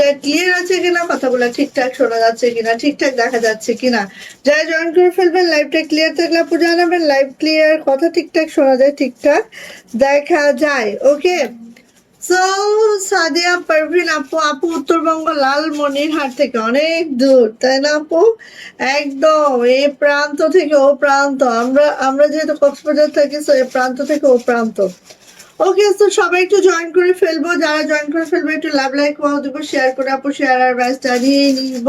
লাইভটা ক্লিয়ার আছে কিনা, কথাগুলো ঠিকঠাক শোনা যাচ্ছে কিনা, ঠিকঠাক দেখা যাচ্ছে কিনা। যারা জয়েন করে ফেলবেন লাইভটা ক্লিয়ার থাকলে আপু জানাবেন। লাইভ ক্লিয়ার, কথা ঠিকঠাক শোনা যায়, ঠিকঠাক দেখা যায়। ওকে, সো সাদিয়া পারভিন আপু, আপু উত্তরবঙ্গ লালমনিরহাট থেকে অনেক দূর, তাই না আপু? একদম এই প্রান্ত থেকে ও প্রান্ত, আমরা যেহেতু কক্সবাজার থাকি, সো এই প্রান্ত থেকে ও প্রান্ত। ওকে, তো সবাই একটু জয়েন করে ফেলবো, যারা জয়েন করে ফেলবো একটু লাভ লাইক ওয়াও দিব, শেয়ার করে আপু শেয়ার আর ব্যাচটা নিয়ে নিব।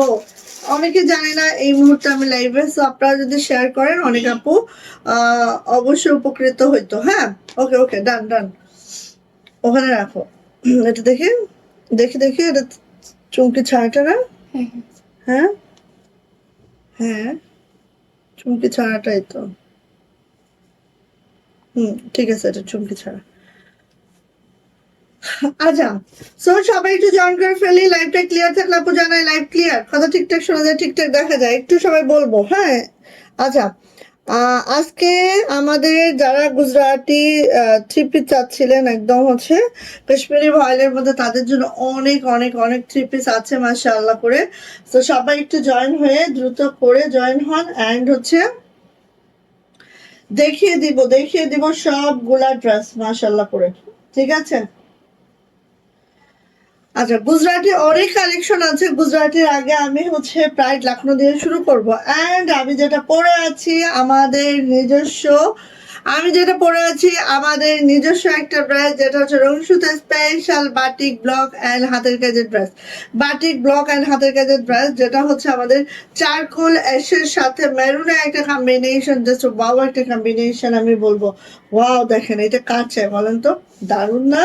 অনেকে জানে না এই মুহূর্তে আমি লাইভে, সো আপনারা যদি শেয়ার করেন অনেক আপু অবশ্যই উপকৃত হইতো। হ্যাঁ, ওকে ওকে, ডান ডান, ওখানে রাখো। এটা দেখে দেখে দেখে, এটা চুমকি ছাড়াটা না? হ্যাঁ হ্যাঁ, চুমকি ছাড়াটাই তো। ঠিক আছে, এটা চুমকি ছাড়া। আচ্ছা, সো সবাই একটু জয়েন করে ফেলি। লাইভটা ক্লিয়ার থাকলে আপু জানাই লাইভ ক্লিয়ার, কথা ঠিকঠাক শোনা যায়, ঠিকঠাক দেখা যায়, একটু সবাই বলবো। হ্যাঁ, আচ্ছা, আজকে আমাদের যারা গুজরাটি থ্রি পিস চাচ্ছিলেন একদম হচ্ছে কাশ্মীরি ভয়েলের মধ্যে, তাদের জন্য অনেক অনেক অনেক থ্রি পিস আছে মাশাআল্লাহ করে। তো সবাই একটু জয়েন হয়ে দ্রুত করে জয়েন হন, অ্যান্ড হচ্ছে দেখিয়ে দিব সবগুলা ড্রেস মাশাআল্লাহ করে। ঠিক আছে, আচ্ছা, গুজরাটি অনেক কালেকশন আছে। গুজরাটির আগে আমি হচ্ছে প্রাইড লাখনৌ দিয়ে শুরু করব। অ্যান্ড আমি যেটা পরে আছি আমাদের নিজস্ব, একটা ড্রেস, যেটা হচ্ছে রংসুতা স্পেশাল বাটিক ব্লক অ্যান্ড হাতের কাজের ড্রেস। যেটা হচ্ছে আমাদের চারকোল অ্যাশের সাথে মেরুনের একটা কম্বিনেশন, জাস্ট ওয়াও একটা কম্বিনেশন আমি বলবো। ওয়াও, দেখেন এটা কার চাই বলেন তো, দারুণ না?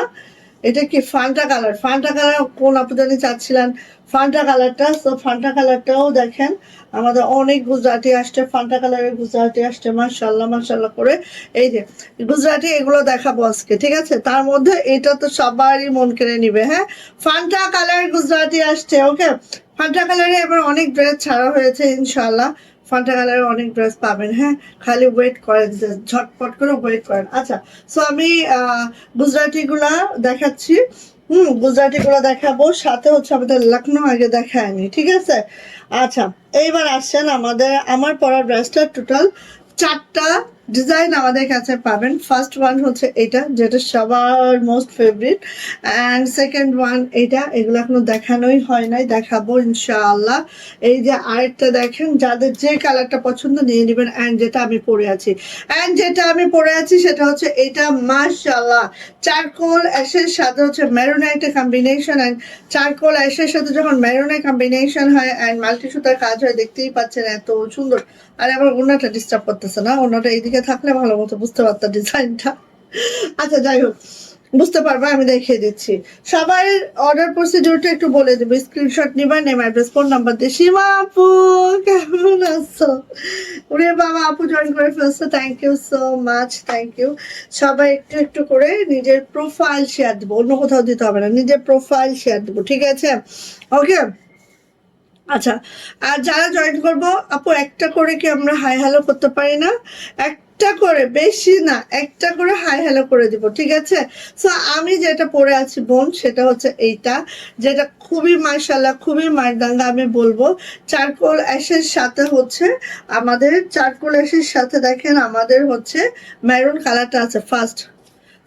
এটা কি ফান্টা কালার? ফান্টা কালার কোন আপু জানি চাচ্ছিলেন ফান্টা কালারটা, তো ফান্টা কালারটাও দেখেন আমাদের অনেক গুজরাটি আসছে, ফান্টা কালারের গুজরাটি আসছে মাশাআল্লাহ মাশাআল্লাহ করে। এই যে গুজরাটি এগুলো দেখাবো আজকে, ঠিক আছে? তার মধ্যে এটা তো সবারই মন কেড়ে নিবে। হ্যাঁ, ফান্টা কালার গুজরাটি আসছে। ওকে, ফান্টা কালারে এবার অনেক ড্রেস ছাড়া হয়েছে ইনশাআল্লাহ, ফান্টা কালারের অনেক ড্রেস পাবেন। হ্যাঁ, খালি ওয়েট করেন, ঝটপট করে ওয়েট করেন। আচ্ছা, সো আমি গুজরাটি গুলা দেখাচ্ছি। গুজরাটি গুলা দেখাবো, সাথে হচ্ছে আমাদের লখনৌ আগে দেখায়নি, ঠিক আছে? আচ্ছা, এইবার আসছেন আমার পরা ড্রেসটা টোটাল 4টা ডিজাইন আমাদের কাছে পাবেন। ফার্স্ট ওয়ান হচ্ছে এটা, যেটা সবার most favourite, and second one এটা, এগুলো এখনো দেখানোই হয় নাই, দেখাবো ইনশাআল্লাহ। এই যে আরেকটা দেখেন, যাদের যে কালারটা পছন্দ নিয়ে নেবেন। অ্যান্ড যেটা আমি পরে আছি সেটা হচ্ছে এটা মাশাআল্লাহ, চারকোল অ্যাশের সাথে হচ্ছে মেরুনের একটা কম্বিনেশন। অ্যান্ড চারকোল অ্যাশের সাথে যখন মেরুনের কম্বিনেশন হয় অ্যান্ড মাল্টি সুতার কাজ হয়, দেখতেই পাচ্ছেন এত সুন্দর। আর আমার ওনাটা ডিস্টার্ব করতেছে না, ওনাটা এইদিকে থাকলে ভালো মতো বুঝতে পারতাম ডিজাইনটা। আচ্ছা, যাই হোক, বুঝতে পারবা, আমি দেখিয়ে দিচ্ছি। সবাই অর্ডার প্রসিডিউরটা একটু বলে দেবো, স্ক্রিনশট নিবা, নেম অ্যাড্রেস ফোন নাম্বার দিয়ে। সীমা আপু কেমন আছো? ওরে বাবা, আপু জয়েন করে ফেলছো, thank you so much, thank you. সবাই একটু একটু করে নিজের প্রোফাইল শেয়ার দেবো, অন্য কোথাও দিতে হবে না, নিজের প্রোফাইল শেয়ার দেবো, ঠিক আছে? ওকে, আচ্ছা, আর যারা জয়েন করবো আপু, একটা করে কি আমরা হাই হ্যালো করতে পারি না? একটা করে, বেশি না, একটা করে হাই হ্যালো করে দিব, ঠিক আছে? সো আমি যেটা পরে আছি বোন, সেটা হচ্ছে এইটা, যেটা খুবই মাশাআল্লাহ, খুবই মারদাঙ্গা আমি বলবো। চারকোল অ্যাশের সাথে দেখেন আমাদের হচ্ছে মেরুন কালারটা আছে। ফার্স্ট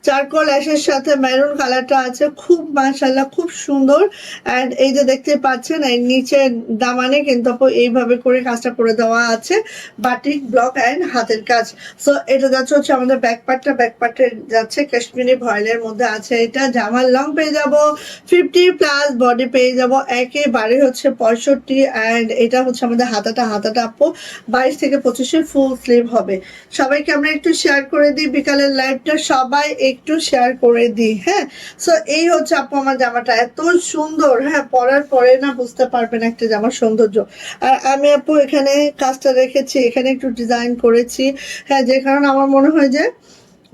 চারকোল অ্যাশের সাথে মেরুন কালারটা আছে, খুব মাশাআল্লাহ, খুব সুন্দর। অ্যান্ড এই যে দেখতে পাচ্ছেন, এই নিচে দামানে কিন্তু এইভাবে করে কাজটা করে দেওয়া আছে, বাটিক ব্লক অ্যান্ড হাতের কাজ। সো এটা যাচ্ছে হচ্ছে আমাদের ব্যাকপার্টে যাচ্ছে কাশ্মীরি ভয়েলের মধ্যে আছে। এটা জামার লং পেয়ে যাব 50+, বডি পেয়ে যাব একেবারে হচ্ছে 65। অ্যান্ড এটা হচ্ছে আমাদের হাতাটা আপু 22 থেকে 25 ফুল স্লিভ হবে। সবাইকে আমরা একটু শেয়ার করে দিই বিকালের লাইভটা, সবাই একটু শেয়ার করে দিই। হ্যাঁ, সো এই হচ্ছে আপু আমার জামাটা, এত সুন্দর। হ্যাঁ, পরার পরে না বুঝতে পারবেন একটা জামার সৌন্দর্য। আর আমি আপু এখানে কাজটা রেখেছি, এখানে একটু ডিজাইন করেছি। হ্যাঁ, যে কারণে আমার মনে হয় যে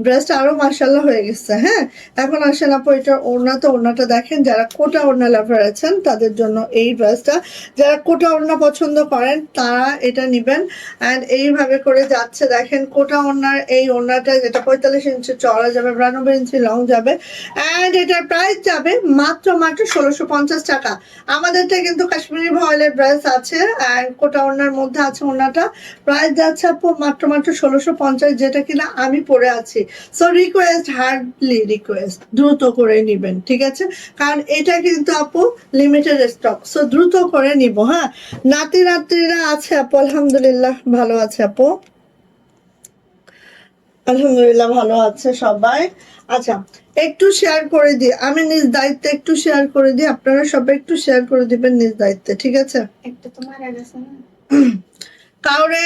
ড্রেসটা আরো মাশাআল্লাহ হয়ে গেছে। হ্যাঁ, এখন আসেন আপু এটা ওড়না, তো ওড়নাটা দেখেন, যারা কোটা ওড়না লাভার আছেন তাদের জন্য এই ড্রেসটা, যারা কোটা ওড়না পছন্দ করেন তারা এটা নিবেন। অ্যান্ড এইভাবে করে যাচ্ছে দেখেন, কোটা ওড়নার এই ওড়নাটা যেটা 45 ইঞ্চি চড়া যাবে, 92 ইঞ্চি লং যাবে, অ্যান্ড এটার প্রাইস যাবে মাত্র মাত্র 1650 টাকা। আমাদেরটা কিন্তু কাশ্মীরি ভয়েলের ড্রেস আছে, অ্যান্ড কোটা ওড়নার মধ্যে আছে ওড়নাটা, প্রাইস যাচ্ছে আপু মাত্র মাত্র 1650, যেটা কিনা আমি পরে আছি। সো রিকোয়েস্ট, হার্ডলি রিকোয়েস্ট, দ্রুত করে নিবেন, ঠিক আছে? কারণ এটা কিন্তু আপু লিমিটেড স্টক, সো দ্রুত করে নিব। হ্যাঁ, নাতিরা আছে আপু? আলহামদুলিল্লাহ ভালো আছে আপু, আলহামদুলিল্লাহ ভালো আছে সবাই। আচ্ছা, একটু শেয়ার করে দিই, আমি নিজ দায়িত্বে একটু শেয়ার করে দিই, আপনারা সবাই একটু শেয়ার করে দিবেন নিজ দায়িত্বে, ঠিক আছে? একটা তো মারা গেছে না, কাউরে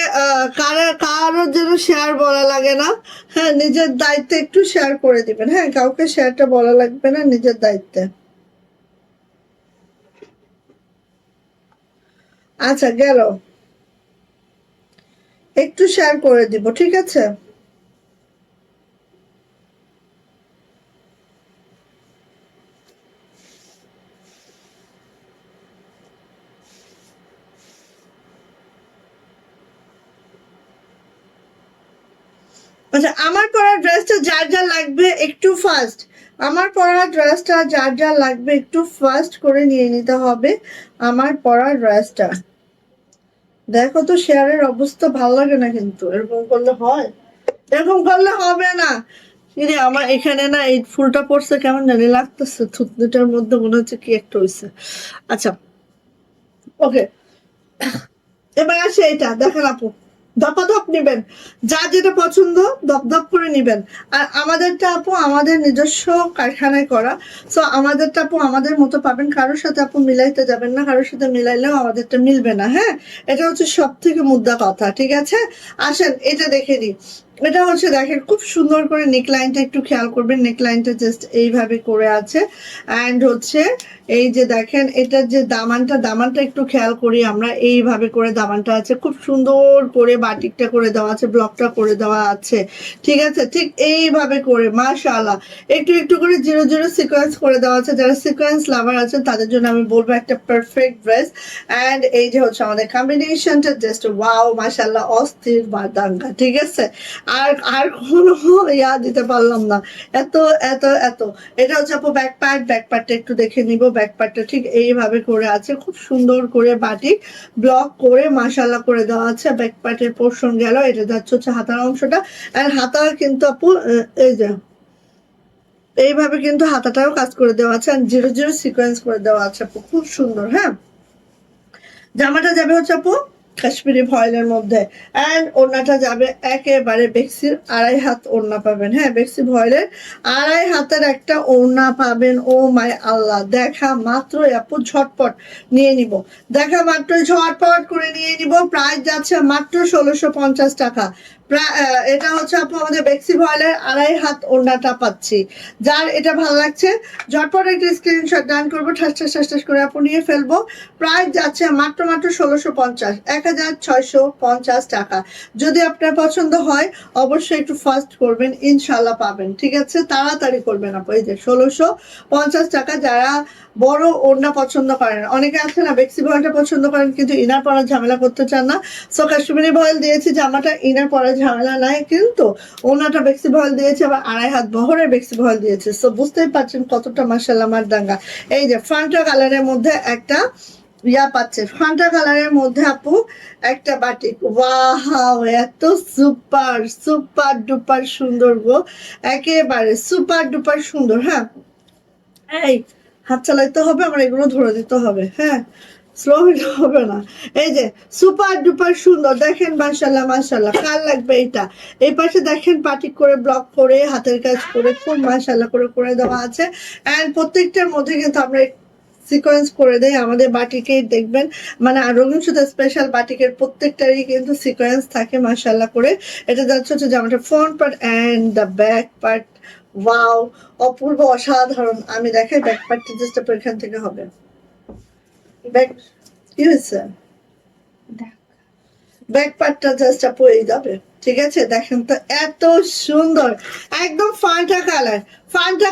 কারোর যেন শেয়ার বলা লাগে না। হ্যাঁ, নিজের দায়িত্বে একটু শেয়ার করে দিবেন। হ্যাঁ, কাউকে শেয়ারটা বলা লাগবে না, নিজের দায়িত্বে। আচ্ছা গেল, একটু শেয়ার করে দিব, ঠিক আছে? আচ্ছা, আমার পরা ড্রেসটা যার যার লাগবে একটু ফাস্ট, আমার পরা ড্রেসটা যার যার লাগবে একটু ফাস্ট করে নিয়ে নিতে হবে আমার পরা ড্রেসটা। দেখো তো শেয়ারের অবস্থা, ভালো লাগে না কিন্তু, এরকম করলে হয়? এরকম করলে হবে না। ইরে আমার এখানে না এই ফুলটা পড়ছে কেমন জানি লাগতেছে, থুতনিটার মধ্যে মনে হচ্ছে কি একটা হইছে। আচ্ছা, ওকে, এবার আসে এটা দেখেন আপু, ধপাধপ নিবেন, যা যেটা পছন্দ ধপ করে নিবেন। আর আমাদেরটা আপু আমাদের নিজস্ব কারখানায় করা, সো আমাদেরটা আপু আমাদের মতো পাবেন, কারোর সাথে আপু মিলাইতে যাবেন না, কারোর সাথে মিলাইলেও আমাদেরটা মিলবে না। হ্যাঁ, এটা হচ্ছে সব থেকে মুদ্রা কথা, ঠিক আছে? আসেন এটা দেখে দিই। এটা হচ্ছে দেখেন খুব সুন্দর করে নেক লাইনটা একটু খেয়াল করবেন, নেক লাইনটা জাস্ট এইভাবে করে আছে। অ্যান্ড হচ্ছে এই যে দেখেন এটার যে দামানটা একটু খেয়াল করি আমরা, এইভাবে করে দামানটা আছে, খুব সুন্দর করে বাটিকটা করে দেওয়া আছে, ব্লকটা করে দেওয়া আছে, ঠিক আছে? ঠিক এইভাবে করে মাশাআল্লাহ একটু একটু করে জিরো জিরো সিকোয়েন্স করে দেওয়া আছে। যারা সিকোয়েন্স লাভার আছেন তাদের জন্য আমি বলবো একটা পারফেক্ট ড্রেস। অ্যান্ড এই যে হচ্ছে আমাদের কম্বিনেশনটা, জাস্ট ওয়াও মাশাআল্লাহ, অস্থির বাদাঙ্গা, ঠিক আছে? আর আর কোনো দিতে পারলাম না, এত এত এত। এটা হচ্ছে আপু ব্যাক পার্টটা একটু দেখে নিব, ব্যাক পার্টটা ঠিক এইভাবে করে আছে, খুব সুন্দর করে বাটিক ব্লক করে মাশাআল্লাহ করে দেওয়া আছে। ব্যাক পার্টের পোর্শন গেল, এটা যাচ্ছে হচ্ছে হাতার অংশটা। আর হাতা কিন্তু আপু এই যে এইভাবে কিন্তু হাতাটাও কাজ করে দেওয়া আছে, আর জিরো জিরো সিকোয়েন্স করে দেওয়া আছে আপু, খুব সুন্দর। হ্যাঁ, জামাটা যাবে হচ্ছে আপু কাশ্মীরি ভয়েলের মধ্যে, অ্যান্ড ওড়নাটা যাবে একেবারে বেক্সির 2.5 হাত ওড়না পাবেন। হ্যাঁ, বেক্সি ভয়েলের 2.5 হাতের একটা ওড়না পাবেন। ও মাই আল্লাহ, দেখা মাত্রই আপু ঝটপট নিয়ে নিব, দেখা মাত্রই ঝটপট করে নিয়ে নিব। প্রাইস যাচ্ছে মাত্র 1650 টাকা। এটা হচ্ছে আপু আমাদের বেক্সি ভয়েলের 2.5 হাত ওড়নাটা পাচ্ছি। যার এটা ভালো লাগছে ঝটপট একটা স্ক্রিনশট ডান করবো, ঠাস ঠাস ঠাস ঠাস করে আপু নিয়ে ফেলবো। প্রাইস যাচ্ছে মাত্র মাত্র 1650, 1650 টাকা। যদি আপনার পছন্দ হয় অবশ্যই একটু ফাস্ট করবেন, ইনশাল্লাহ পাবেন, ঠিক আছে? তাড়াতাড়ি করবেন আপু। এই যে 1650 টাকা। যারা বড় ওড়না পছন্দ করেন, অনেকে আছে না বেক্সি ভয়েলটা পছন্দ করেন কিন্তু ইনার পরার ঝামেলা করতে চান না, সো কাশ্মীরি ভয়েল দিয়েছি, জামাটা ইনার পরার ঝামেলা নাই, কিন্তু ওড়নাটা বেক্সি ভয়েল দিয়েছে, আবার 2.5 হাত বহরের বেক্সি ভয়েল দিয়েছে। সো বুঝতেই পারছেন কতটা মাশাআল্লাহ আমার দাঙ্গা। এই যে ফ্রন্টটা কালারের মধ্যে একটা পাচ্ছে, ফান্টা কালারের মধ্যে আপু একটা বাটিক, ওয়াও এত সুপার সুপার ডুপার সুন্দর গো, একেবারে সুপার ডুপার সুন্দর। হ্যাঁ, এই হাত চালাইতে হবে, আমার এগুলো ধরে দিতে হবে। হ্যাঁ, স্লো হইলে হবে না। এই যে সুপার ডুপার সুন্দর দেখেন, মাশাল্লাহ মাশাল্লাহ, কার লাগবে এটা? এই পাশে দেখেন পাটিক করে ব্লক করে হাতের কাজ করে খুব মাশাল্লাহ করে করে দেওয়া আছে। অ্যান্ড প্রত্যেকটার মধ্যে কিন্তু আমরা সিকোয়েন্স করে দেয় আমাদের বাটিকে, দেখবেন মানে আর রঙিন সুতা স্পেশাল বাটিকের প্রত্যেকটারই কিন্তু সিকোয়েন্স থাকে মাশাল্লাহ করে। এটা যাচ্ছে হচ্ছে জামাটা front part and the back part, wow অপূর্ব অসাধারণ। আমি দেখাই ব্যাক পার্টটা, জাস্ট এখান থেকে হবে ব্যাক, কি হয়েছে? ব্যাক পার্টটা জাস্ট আপু এই যাবে, ঠিক আছে? দেখেন তো এত সুন্দর, একদম ফান্টা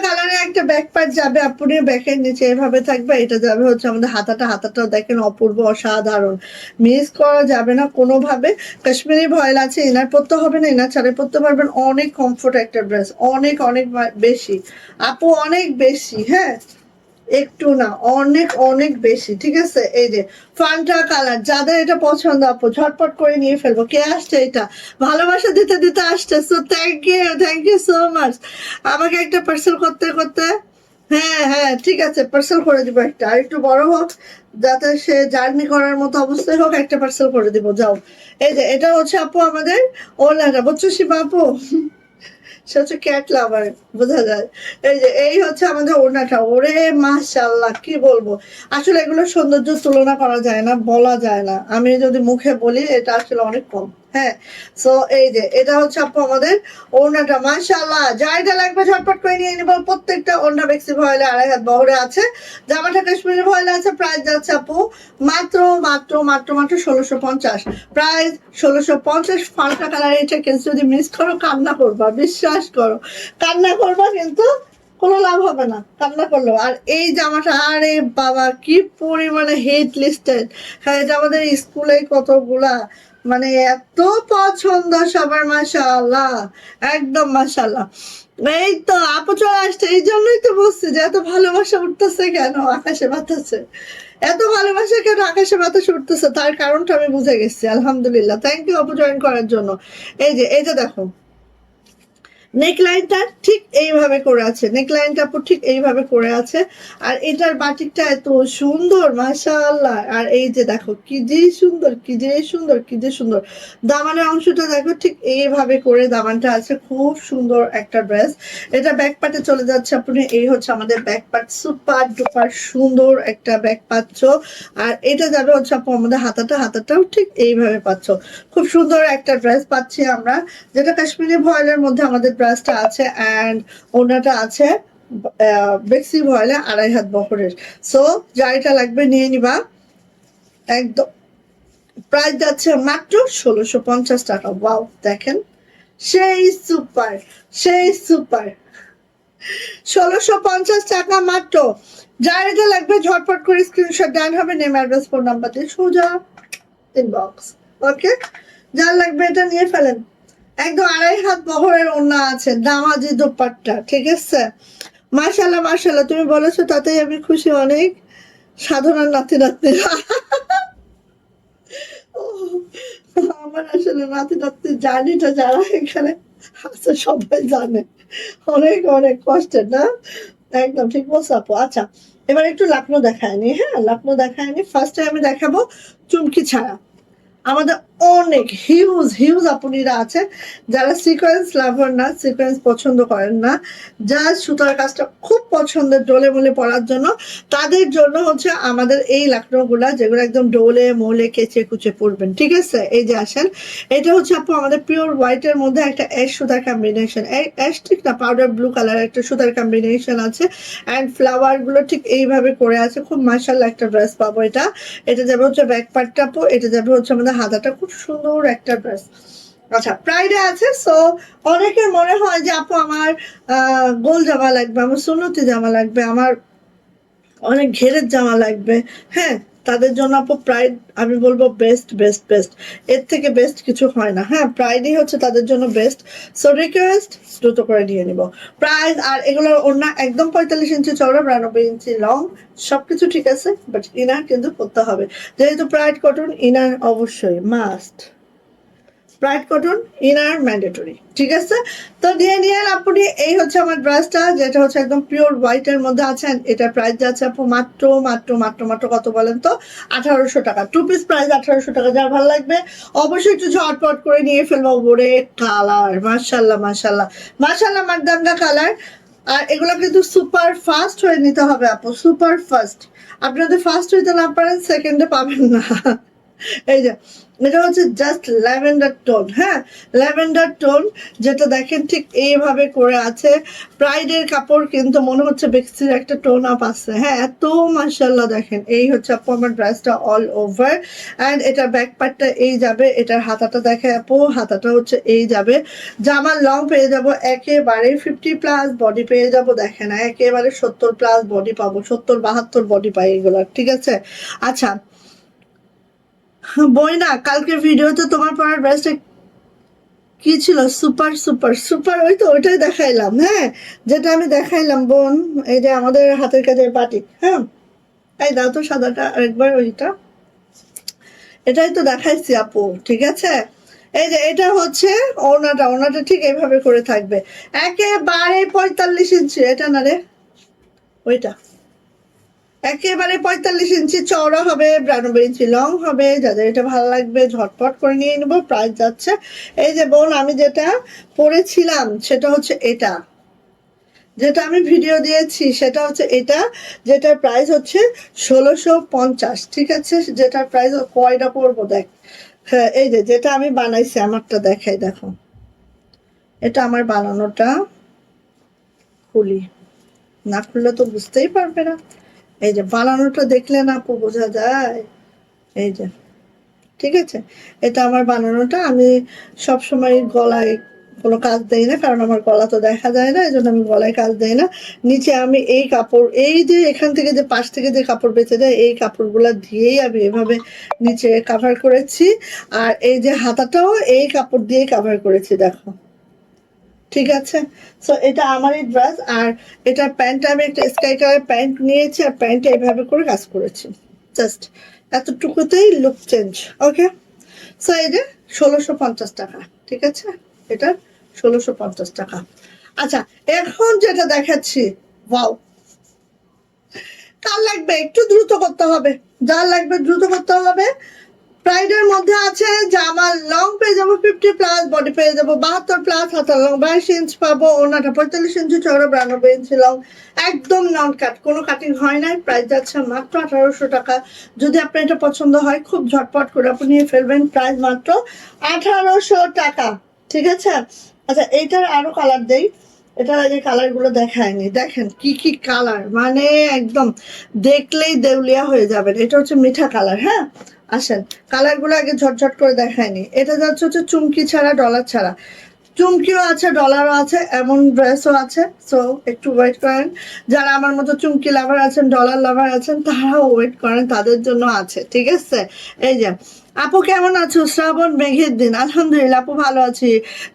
কালারের একটা ব্যাক পার্ট যাবে আপনি, ব্যাকের নিচে এভাবে থাকবে, এটা যাবে হচ্ছে আমাদের হাতাটাও দেখেন অপূর্ব, অসাধারণ, মিস করা যাবে না কোনোভাবে। কাশ্মীরি ভয়েল আছে, ইনার পরতে হবে না, ইনার ছাড়াই পরতে পারবেন, অনেক কমফোর্ট একটা ড্রেস, অনেক অনেক বেশি আপু, অনেক বেশি, হ্যাঁ একটু না, অনেক অনেক বেশি, ঠিক আছে? এই যে ফান্টা কালার, যাদের এটা পছন্দ আপু ঝটপট করে নিয়ে ফেলবো। কে আসছে এটা, ভালোবাসা দিতে দিতে আসছে, so thank you so much. আমাকে একটা পার্সেল করতে করতে, হ্যাঁ হ্যাঁ ঠিক আছে, পার্সেল করে দিব একটা, আর একটু বড় হোক যাতে সে জার্নি করার মতো অবস্থায় হোক, একটা পার্সেল করে দিব, যাও। এই যে এটা হচ্ছে আপু আমাদের ওলাটা, বুঝছো শিবা আপু? সে হচ্ছে ক্যাট লাভার, বোঝা যায়। এই যে এই হচ্ছে আমাদের ওড়নাটা, ওরে মাশাআল্লাহ কি বলবো, আসলে এগুলো সৌন্দর্য তুলনা করা যায় না, বলা যায় না, আমি যদি মুখে বলি এটা আসলে অনেক কম। হ্যাঁ, সো এই যে এটা হচ্ছে আপু আমাদের ওড়নাটা, মাশাআল্লাহ যা এটা লাগবে ঝটপট করে নিয়ে নিবো। প্রত্যেকটা ওড়না বেক্সি ভয়েলে 2.5 হাত বহরে আছে, জামাটা কাশ্মীরি ভয়েলে আছে। প্রাইস যাচ্ছে আপু মাত্র মাত্র মাত্র মাত্র 1650, প্রাইস 1650। ফাল্টা কালার, এটা যদি মিস করো কান্না করবা, বিশ্বাস করো কান্না করবা, কিন্তু কোনো লাভ হবে না কান্না করলো। আর এই জামাটা, আরে বাবা কি পরিমাণে হেট লিস্টেড, হ্যাঁ এটা আমাদের স্কুলে কতগুলা, মানে এত পছন্দ সবার, মাশাআল্লাহ, একদম মাশাআল্লাহ। এই তো আপু চলে আসছে, এই জন্যই তো বলছি যে এত ভালোবাসা উঠতেছে কেন আকাশে বাতাসে, এত ভালোবাসা কেন আকাশে বাতাসে উঠতেছে, তার কারণটা আমি বুঝে গেছি, আলহামদুলিল্লাহ। থ্যাংক ইউ আপু জয়েন করার জন্য। এই যে এইটা দেখো, নেকলাইনটা ঠিক এইভাবে করে আছে, নেকলাইনটা ঠিক এইভাবে করে আছে, আর এটার বাটিকটা এত সুন্দর মাশাআল্লাহ। আর এই যে দেখো কি যে সুন্দর, কি যে সুন্দর, কি যে সুন্দর, দামানের অংশটা দেখো ঠিক এইভাবে করে দামানটা আছে, খুব সুন্দর একটা ড্রেস। এটা ব্যাক পার্টে চলে যাচ্ছে আপনি, এই হচ্ছে আমাদের ব্যাক পার্ট, সুপার ডুপার সুন্দর একটা ব্যাক পাচ্ছ। আর এটা যাবে হচ্ছে আপু আমাদের হাতাটাও ঠিক এইভাবে পাচ্ছ, খুব সুন্দর একটা ড্রেস পাচ্ছি আমরা, যেটা কাশ্মীরি ভয়েলের মধ্যে আমাদের ড্রেসটা আছে, অ্যান্ড ওনাটা আছে বেক্সি ভয়েলে 2.5 হাত বহরের। সো যাইটা লাগবে নিয়ে নিবা একদম। প্রাইস যাচ্ছে মাত্র 1650 টাকা। ওয়াও দেখেন, সেই সুপার, সেই সুপার, 1650 টাকা মাত্র। যার এটা লাগবে ঝটপট করে স্ক্রিনশট দেন হবে, নেম অ্যাড্রেস ফোন নাম্বার দিয়ে সোজা ইনবক্স। ওকে, যার লাগবে এটা নিয়ে ফেলেন। একদম 2.5 হাত বহরের ওড়না আছে, নামাজি দোপাট্টা, ঠিক আছে? মাশাআল্লাহ মাশাআল্লাহ, তুমি বলেছো তাতেই আমি খুশি অনেক। সাধনার নাতি নাতনি, আমার আসলে নাতি নাতনির জার্নিটা যারা এখানে আছে সবাই জানে, অনেক অনেক কষ্টের না, একদম ঠিক বলছো আপু। আচ্ছা, এবার একটু লাকনো দেখায়নি, হ্যাঁ লাকনো দেখায়নি, ফার্স্টে আমি দেখাবো চুমকি ছাড়া। আমাদের অনেক হিউজ হিউজ আপুনিরা আছে যারা সিকোয়েন্স লাভার না, সিকোয়েন্স পছন্দ করেন না, যা সুতার কাজটা খুব পছন্দের ডোলে মোলে পরার জন্য, তাদের জন্য হচ্ছে আমাদের এই লাকড়োগুলা, যেগুলো একদম ডোলে মোলে কেচে কুচে পরবেন, ঠিক আছে? এই যে আসেন, এটা হচ্ছে আপু আমাদের পিওর হোয়াইটের মধ্যে একটা অ্যাশ সুতার কম্বিনেশন, অ্যাশ ঠিক না, পাউডার ব্লু কালার একটা সুতার কম্বিনেশন আছে, অ্যান্ড ফ্লাওয়ার গুলো ঠিক এইভাবে করে আছে, খুব মাশাআল্লাহ একটা ড্রেস পাবো এটা। এটা যাবে হচ্ছে ব্যাক পার্টটা আপু, এটা যাবে হচ্ছে আমাদের হাতাটা, খুব সুন্দর একটা ড্রেস। আচ্ছা, প্রাইডে আছে, সো অনেকের মনে হয় যে আপু আমার গোল জামা লাগবে, আমার সুন্নতি জামা লাগবে, আমার অনেক ঘেরের জামা লাগবে, হ্যাঁ তাদের জন্য আপু প্রাইড আমি বলবো বেস্ট বেস্ট বেস্ট, এর থেকে বেস্ট কিছু হয় না। হ্যাঁ, প্রাইডই হচ্ছে তাদের জন্য বেস্ট। সো রিকোয়েস্ট দ্রুত করে নিয়ে নিব প্রাইস। আর এগুলোর ওড়না একদম 45 ইঞ্চি চওড়া, 92 ইঞ্চি লং, সবকিছু ঠিক আছে, বাট ইনার কিন্তু করতে হবে, যেহেতু প্রাইড কটন, ইনার অবশ্যই must, bright cotton inner mandatory, ঠিক আছে? তো নিয়ে আপনি, এই হচ্ছে আমার ড্রেসটা, যেটা হচ্ছে একদম পিওর হোয়াইট এর মধ্যে আছেন। এটা প্রাইস যাচ্ছে আপু মাত্র মাত্র মাত্র মাত্র কত বলেন তো, 1800 টাকা। 2 পিস প্রাইস 1800 টাকা। যার ভালো লাগবে অবশ্যই একটু ঝটপট করে নিয়ে ফেলবো। ওরে কালার, মাশাল্লাহ মাশাল্লাহ মাশাল্লাহ, মারদাঙ্গা কালার। আর এগুলো কিন্তু সুপার ফাস্ট হয়ে নিতে হবে আপু, সুপার ফাস্ট। আপনি যদি ফার্স্ট হইতে না পারেন সেকেন্ডে পাবেন না। এই যে এটা হচ্ছে জাস্ট ল্যাভেন্ডার টোন, হ্যাঁ ল্যাভেন্ডার টোন, যেটা দেখেন ঠিক এইভাবে করে আছে। প্রাইডের কাপড় কিন্তু মনে হচ্ছে বেক্সির একটা টোন আপ আছে, হ্যাঁ এত মাশাআল্লাহ। দেখেন এই হচ্ছে আপু আমার ড্রেসটা অল ওভার, অ্যান্ড এটা ব্যাক পার্টটা এই যাবে, এটার হাতাটা দেখে আপু, হাতাটা হচ্ছে এই যাবে। জামার লং পেয়ে যাব একেবারে 50+ বডি পেয়ে যাব, দেখেন একেবারে 70+ বডি পাবো, 70-72 বডি পাই এগুলো, ঠিক আছে। আচ্ছা বই না, কালকে ভিডিওতে তোমার পরার ড্রেসটা কি ছিল, সুপার সুপার সুপার, ওই তো ওইটাই দেখাইলাম, হ্যাঁ যেটা আমি দেখাইলাম বোন, এই যে আমাদের হাতের কাজের বাটিক, হ্যাঁ এই দাও তো সাদাটা আরেকবার, ওইটা এটাই তো দেখাইছি আপু, ঠিক আছে। এই যে এটা হচ্ছে ওড়নাটা, ওড়নাটা ঠিক এইভাবে করে থাকবে, একেবারে 45 ইঞ্চি, এটা না রে ওইটা, একেবারে 45 ইঞ্চি চওড়া হবে, 92 ইঞ্চি লং হবে। যাদের এটা ভালো লাগবে ঝটপট করে নিয়ে নেবো। প্রাইস যাচ্ছে, এই যে বোন আমি যেটা পরেছিলাম সেটা হচ্ছে এটা, যেটা আমি ভিডিও দিয়েছি সেটা হচ্ছে এটা, যেটার প্রাইস হচ্ছে 1650, ঠিক আছে। যেটার প্রাইস কয়টা পরবো দেখ, হ্যাঁ এই যে যেটা আমি বানাইছি আমারটা দেখাই, দেখো এটা আমার বানানোটা, খুলি, না খুললে তো বুঝতেই পারবে না। এই যে বানানোটা দেখলে না আপু বোঝা যায়, এই যে, ঠিক আছে। এটা আমার বানানোটা, আমি সব সময় গলায় কোনো কাজ দেই না, কারণ আমার গলা তো দেখা যায় না, এই জন্য আমি গলায় কাজ দেই না। নিচে আমি এই কাপড়, এই যে এখান থেকে যে পাশ থেকে যে কাপড় বেঁচে যায় এই কাপড়গুলো দিয়েই আমি এভাবে নিচে কাভার করেছি, আর এই যে হাতাটাও এই কাপড় দিয়ে কাভার করেছি, দেখো, ঠিক আছে। সো এটা আমারই ড্রেস, আর এটা প্যান্ট আমি একটা স্কাই কালার প্যান্ট নিয়েছি, আর প্যান্টটা এইভাবে করে কাজ করেছি, জাস্ট এতটুকুতেই লুক চেঞ্জ, ওকে। সো এই যে 1650 টাকা, ঠিক আছে, এটা 1650 টাকা। আচ্ছা এখন যেটা দেখাচ্ছি, ওয়াও, কার লাগবে একটু দ্রুত করতে হবে, যার লাগবে দ্রুত করতে হবে। প্রাইডের মধ্যে আছে জামার লং পেয়ে যাবো 50+, বডি পেয়ে যাবো 72+, হাতার লং 22 ইঞ্চ পাবো, ওনাটা 45 ইঞ্চি চওড়া, 92 ইঞ্চি লং, একদম নন কাট, কোনো কাটিং হয় নাই। প্রাইস যাচ্ছে মাত্র 1800 টাকা। যদি আপনার এটা পছন্দ হয় খুব ঝটপট করে আপনি নিয়ে ফেলবেন, প্রাইস মাত্র 1800 টাকা, ঠিক আছে। আচ্ছা এইটার আরো কালার দেই, এটার আগে কালার গুলো দেখায়নি, দেখেন কি কি কালার, মানে একদম দেখলেই দেউলিয়া হয়ে যাবেন। এটা হচ্ছে মিঠা কালার, হ্যাঁ আসেন কালার গুলো আগে ঝটঝট করে দেখায়নি। এটা যাচ্ছে হচ্ছে চুমকি ছাড়া, ডলার ছাড়া, চুমকিও আছে ডলারও আছে, এমন ড্রেসও আছে। সো একটু ওয়েট করেন, যারা আমার মতো চুমকি লাভার আছেন, ডলার লাভার আছেন, তারাও ওয়েট করেন, তাদের জন্য আছে, ঠিক আছে। এই যে আপু কেমন আছো, শ্রাবণ মেঘের দিন, আলহামদুলিল্লাহ আপু ভালো আছি।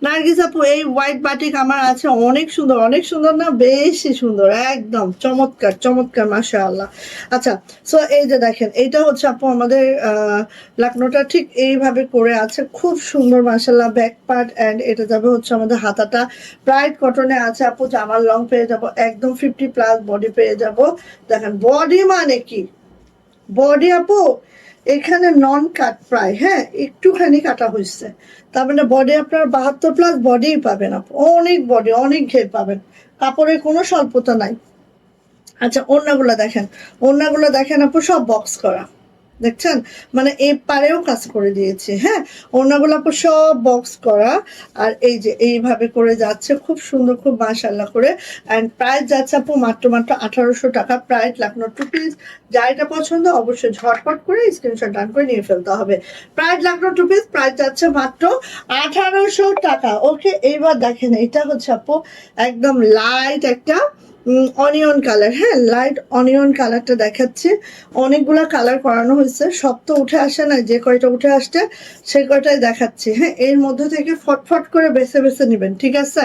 নার্গিস আপু এই হোয়াইট বাটিক আমার আছে, অনেক সুন্দর, অনেক সুন্দর না, বেশি সুন্দর, একদম চমৎকার চমৎকার, মাশাআল্লাহ। আচ্ছা সো এই যে দেখেন এইটা হচ্ছে আপু আমাদের লাকনোটা ঠিক এইভাবে করে আছে, খুব সুন্দর মাশাআল্লাহ ব্যাক পার্ট, অ্যান্ড এটা যাবে হচ্ছে আমাদের হাতাটা প্রাইড কটনে আছে আপু, জামার লং পেয়ে যাব একদম 50+, বডি পেয়ে যাব। দেখেন বডি মানে কি, বডি আপু এখানে নন কাট প্রায়, হ্যাঁ একটুখানি কাটা হয়েছে, তার মানে বডি আপনার 72+ বডিই পাবেন আপু, অনেক বডি, অনেক ঘের পাবেন, কাপড়ের কোনো স্বল্পতা নাই। আচ্ছা ওড়নাগুলো দেখেন, ওড়নাগুলো দেখেন আপু সব বক্স করা, দেখছেন, মানে এই পারেও কাজ করে দিয়েছে, হ্যাঁ ওড়নাগুলো আপু সব বক্স করা, আর এই যে এইভাবে করে যাচ্ছে খুব সুন্দর, খুব মাশাআল্লাহ করে। অ্যান্ড প্রাইস যাচ্ছে আপু মাত্র মাত্র 1800 টাকা, প্রাইস লাখনো 2 পিস। যা এটা পছন্দ অবশ্যই ঝটপট করে স্ক্রিনশট ডান করে নিয়ে ফেলতে হবে। প্রাইস লাখনো 2 পিস, প্রাইস যাচ্ছে মাত্র 1800 টাকা, ওকে। এইবার দেখেন এটা হচ্ছে আপু একদম লাইট একটা অনিয়ন কালার, হ্যাঁ লাইট অনিয়ন কালারটা দেখাচ্ছে, অনেকগুলা কালার করানো হয়েছে, সব তো উঠে আসে না, যে কয়টা উঠে আসছে সেই কয়টাই দেখাচ্ছি, হ্যাঁ এর মধ্যে থেকে ফটফট করে বেছে বেছে নেবেন, ঠিক আছে।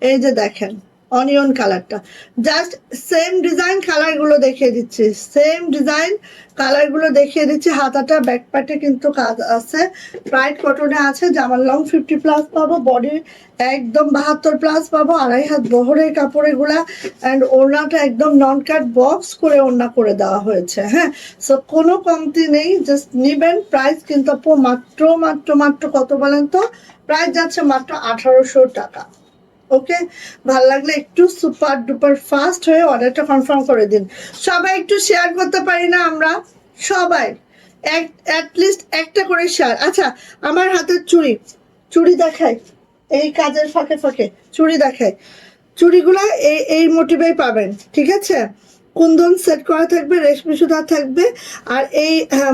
এই যে দেখেন অনিয়ন কালারটা, জাস্ট সেম ডিজাইন কালারগুলো দেখিয়ে দিচ্ছি, সেম ডিজাইন কালারগুলো দেখিয়ে দিচ্ছি। হাতাটা ব্যাক পার্টে কিন্তু কাজ আছে, প্রাইড কটনে আছে, জামার লং 50+ পাবো, বডি একদম 72+ পাবো, 2.5 হাত বহরের কাপড় এগুলা, অ্যান্ড ওড়নাটা একদম নন কাট বক্স করে ওড়না করে দেওয়া হয়েছে, হ্যাঁ। সো কোনো কমতি নেই, জাস্ট নিবেন। প্রাইস কিন্তু আপু মাত্র মাত্র মাত্র কত বলেন তো, প্রাইস যাচ্ছে মাত্র 1800 টাকা, ওকে। ভাল লাগলে একটু সুপার ডুপার ফাস্ট হয়ে অর্ডারটা কনফার্ম করে দিন। সবাই একটু শেয়ার করতে পারি না আমরা, সবাই অ্যাটলিস্ট একটা করে শেয়ার। আচ্ছা, আমার হাতের চুড়ি, চুড়ি দেখায়, এই কাজের ফাঁকে ফাঁকে চুড়ি দেখায়। চুড়িগুলো এই এই মোটিভেই পাবেন, ঠিক আছে? কুন্দন সেট করা থাকবে, রেশমি সুতা থাকবে। আর এই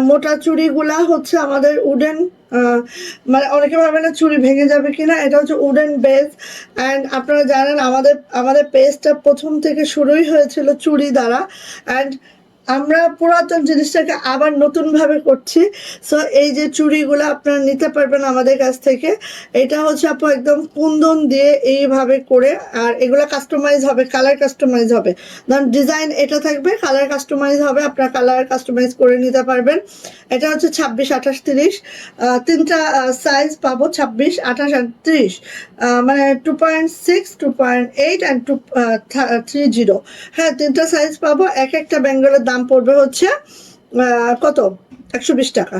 মোটা চুড়িগুলা হচ্ছে আমাদের উডেন, মানে অনেকে ভাবে না চুড়ি ভেঙে যাবে কিনা, এটা হচ্ছে উডেন বেস। অ্যান্ড আপনারা জানেন আমাদের আমাদের পেজটা প্রথম থেকে শুরুই হয়েছিল চুড়ি দ্বারা। অ্যান্ড আমরা পুরাতন জিনিসটাকে আবার নতুনভাবে করছি। সো এই যে চুড়িগুলো আপনারা নিতে পারবেন আমাদের কাছ থেকে। এটা হচ্ছে আপু একদম কুন্দন দিয়ে এইভাবে করে, আর এগুলো কাস্টমাইজ হবে, কালার কাস্টমাইজ হবে। ধরুন ডিজাইন এটা থাকবে, কালার কাস্টমাইজ হবে, আপনার কালার কাস্টমাইজ করে নিতে পারবেন। এটা হচ্ছে 26, 28, 30, তিনটা সাইজ পাবো, 26, 28 আর 30, মানে 2.6, 2.8 অ্যান্ড 2.30। হ্যাঁ, তিনটা সাইজ পাবো। এক একটা ব্যাঙ্গলের দাম পড়বে হচ্ছে কত, 120 টাকা।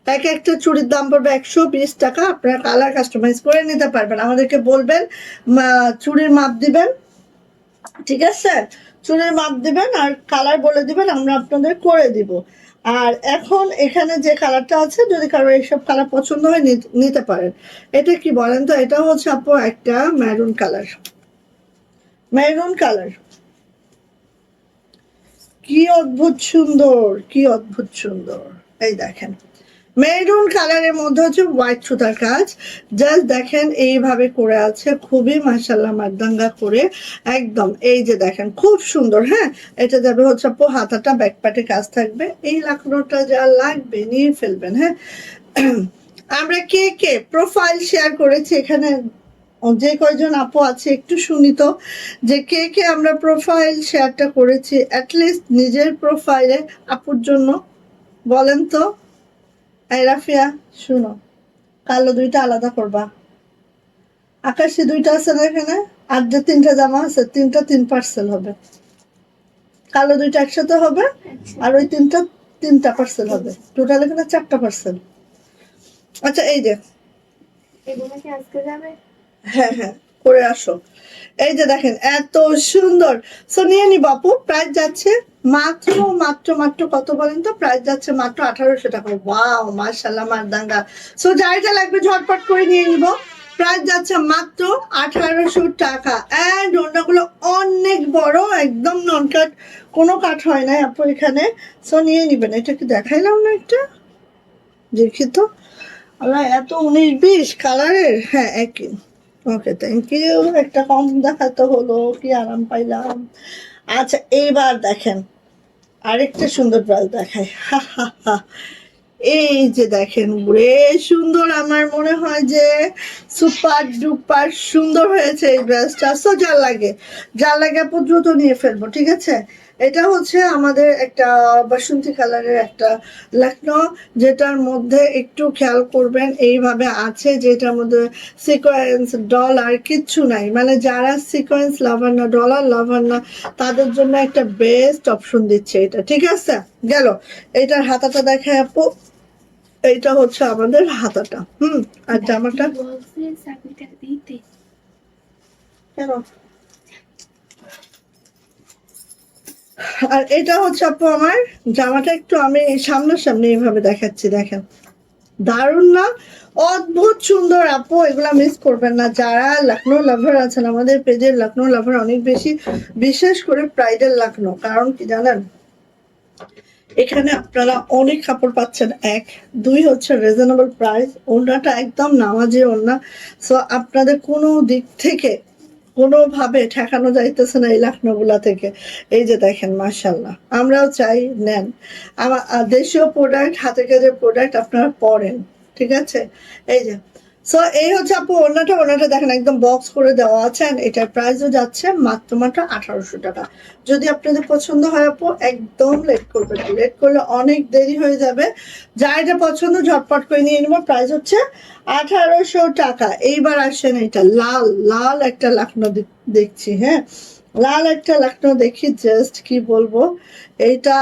এক একটা চুড়ির দাম পড়বে 120 টাকা। আপনারা কালার কাস্টমাইজ করে নিতে পারবেন, আমাদেরকে বলবেন, চুড়ির মাপ দিবেন, ঠিক আছে? চুড়ির মাপ দিবেন আর কালার বলে দিবেন, আমরা আপনাদের করে দিব। আর এখন এখানে যে কালারটা আছে, যদি কারো এইসব কালার পছন্দ হয় নিতে পারেন। এটা কি বলেন তো? এটা হচ্ছে আপু একটা মেরুন কালার, মেরুন কালার, কি অদ্ভুত সুন্দর, কি অদ্ভুত সুন্দর। এই দেখেন, মেরুন কালারের মধ্যে হচ্ছে হোয়াইট সুতার কাজ। জাস্ট দেখেন এইভাবে করে আছে, খুবই মাশাআল্লাহ মারদাঙ্গা করে একদম। এই যে দেখেন খুব সুন্দর। হ্যাঁ, এটা যাবে হচ্ছে আপু হাতাটা, ব্যাকপাটে কাজ থাকবে। এই লাকড়োটা যা লাগবে নিয়ে ফেলবেন। হ্যাঁ, আমরা কে কে প্রোফাইল শেয়ার করেছি এখানে, যে কয়জন আপু আছে একটু শুনি তো, যে কে কে আমরা প্রোফাইল শেয়ারটা করেছি অ্যাটলিস্ট নিজের প্রোফাইলে আপুর জন্য, বলেন তো? এই রাফিয়া, শুনো, কালো দুইটা আলাদা করবা, আকাশি দুইটা আছে না এখানে, আর যে তিনটা জামা আছে তিনটা 3 পার্সেল হবে, কালো দুইটা একসাথে হবে, আর ওই তিনটা 3টা পার্সেল হবে, টোটাল এখানে 4টা পার্সেল। আচ্ছা, এই যে হ্যাঁ হ্যাঁ করে আসো। এই যে দেখেন এত সুন্দর। সো নিয়ে নি বাপু, প্রাইস যাচ্ছে মাত্র মাত্র মাত্র কত বলেন তো? প্রাইস যাচ্ছে মাত্র 1800 টাকা। ওয়াও, মাশাআল্লাহ মারদাঙ্গা। সো যাইটা লাগবে ঝটপট করে নিয়ে নিব। প্রাইস যাচ্ছে মাত্র 1800 টাকা। অ্যান্ড ওনাগুলো অনেক বড়, একদম নন কাট, কোনো কাট হয় না আপু এখানে। সো নিয়ে নিবেন। এটা কি দেখাইলাম না একটা? দেখি তো। আল্লাহ, এত 19-20 কালারের। হ্যাঁ, একই। ওকে, থ্যাংক ইউ। একটা কম দেখাতে হলো, কি আরাম পাইলাম। আচ্ছা, এইবার দেখেন আরেকটা সুন্দর ব্রাউজ দেখায়। হা হা হা, এই যে দেখেন রে, সুন্দর। আমার মনে হয় যে সুপার ডুপার সুন্দর হয়েছে এই ড্রেসটা। সো যার লাগে আপু দ্রুত নিয়ে ফেলবো, ঠিক আছে? এটা হচ্ছে আমাদের একটা বাসন্তী কালারের একটা লাকনো, যেটার মধ্যে একটু খেয়াল করবেন এইভাবে আছে, যেটার মধ্যে সিকোয়েন্স ডলার কিচ্ছু নাই। মানে যারা সিকোয়েন্স লাভার না, ডলার লাভার না, তাদের জন্য একটা বেস্ট অপশন দিচ্ছে এটা, ঠিক আছে? গেল। এটার হাতাটা দেখায় আপু, এইটা হচ্ছে আমাদের হাতাটা। আর জামাটা কেন, আর এটা হচ্ছে আপু আমার জামাটা। একটু আমি সামনাসামনি এইভাবে দেখাচ্ছি, দেখেন দারুণ না? অদ্ভুত সুন্দর আপু, এগুলা মিস করবেন না। যারা লখনৌ লাভার আছেন, আমাদের পেজের লখনৌ লাভার অনেক বেশি, বিশেষ করে প্রাইডের লখনৌ। কারণ কি জানেন, এখানে আপনারা অনেক কাপড় পাচ্ছেন, এক, দুই হচ্ছে রিজনেবল প্রাইস, ওড়নাটা একদম নামাজি ওড়না। সো আপনাদের কোনো দিক থেকে কোনোভাবে ঠেকানো যাইতেছে না এই লাখনৌগুলা থেকে। এই যে দেখেন মাশাল্লাহ, আমরাও চাই নেন। আমার দেশীয় প্রোডাক্ট, হাতে কাজের প্রোডাক্ট আপনারা পরেন, ঠিক আছে? এই যে, সো এই হচ্ছে আপু ওড়নাটা দেখেন একদম বক্স করে দেওয়া আছে। এটার প্রাইসও যাচ্ছে মাত্র মাত্র 1800 টাকা। যদি আপনাদের পছন্দ হয় আপু, একদম লেট করবেন না, লেট করলে অনেক দেরি হয়ে যাবে। যা এটা পছন্দ ঝটপট করে নিয়ে নেবো। প্রাইস হচ্ছে 1800 টাকা। এইবার আসেন, এটা লাল লাল একটা লাকনো দেখছি। হ্যাঁ, লাল একটা লাকনো দেখি, জাস্ট কি বলবো, এইটা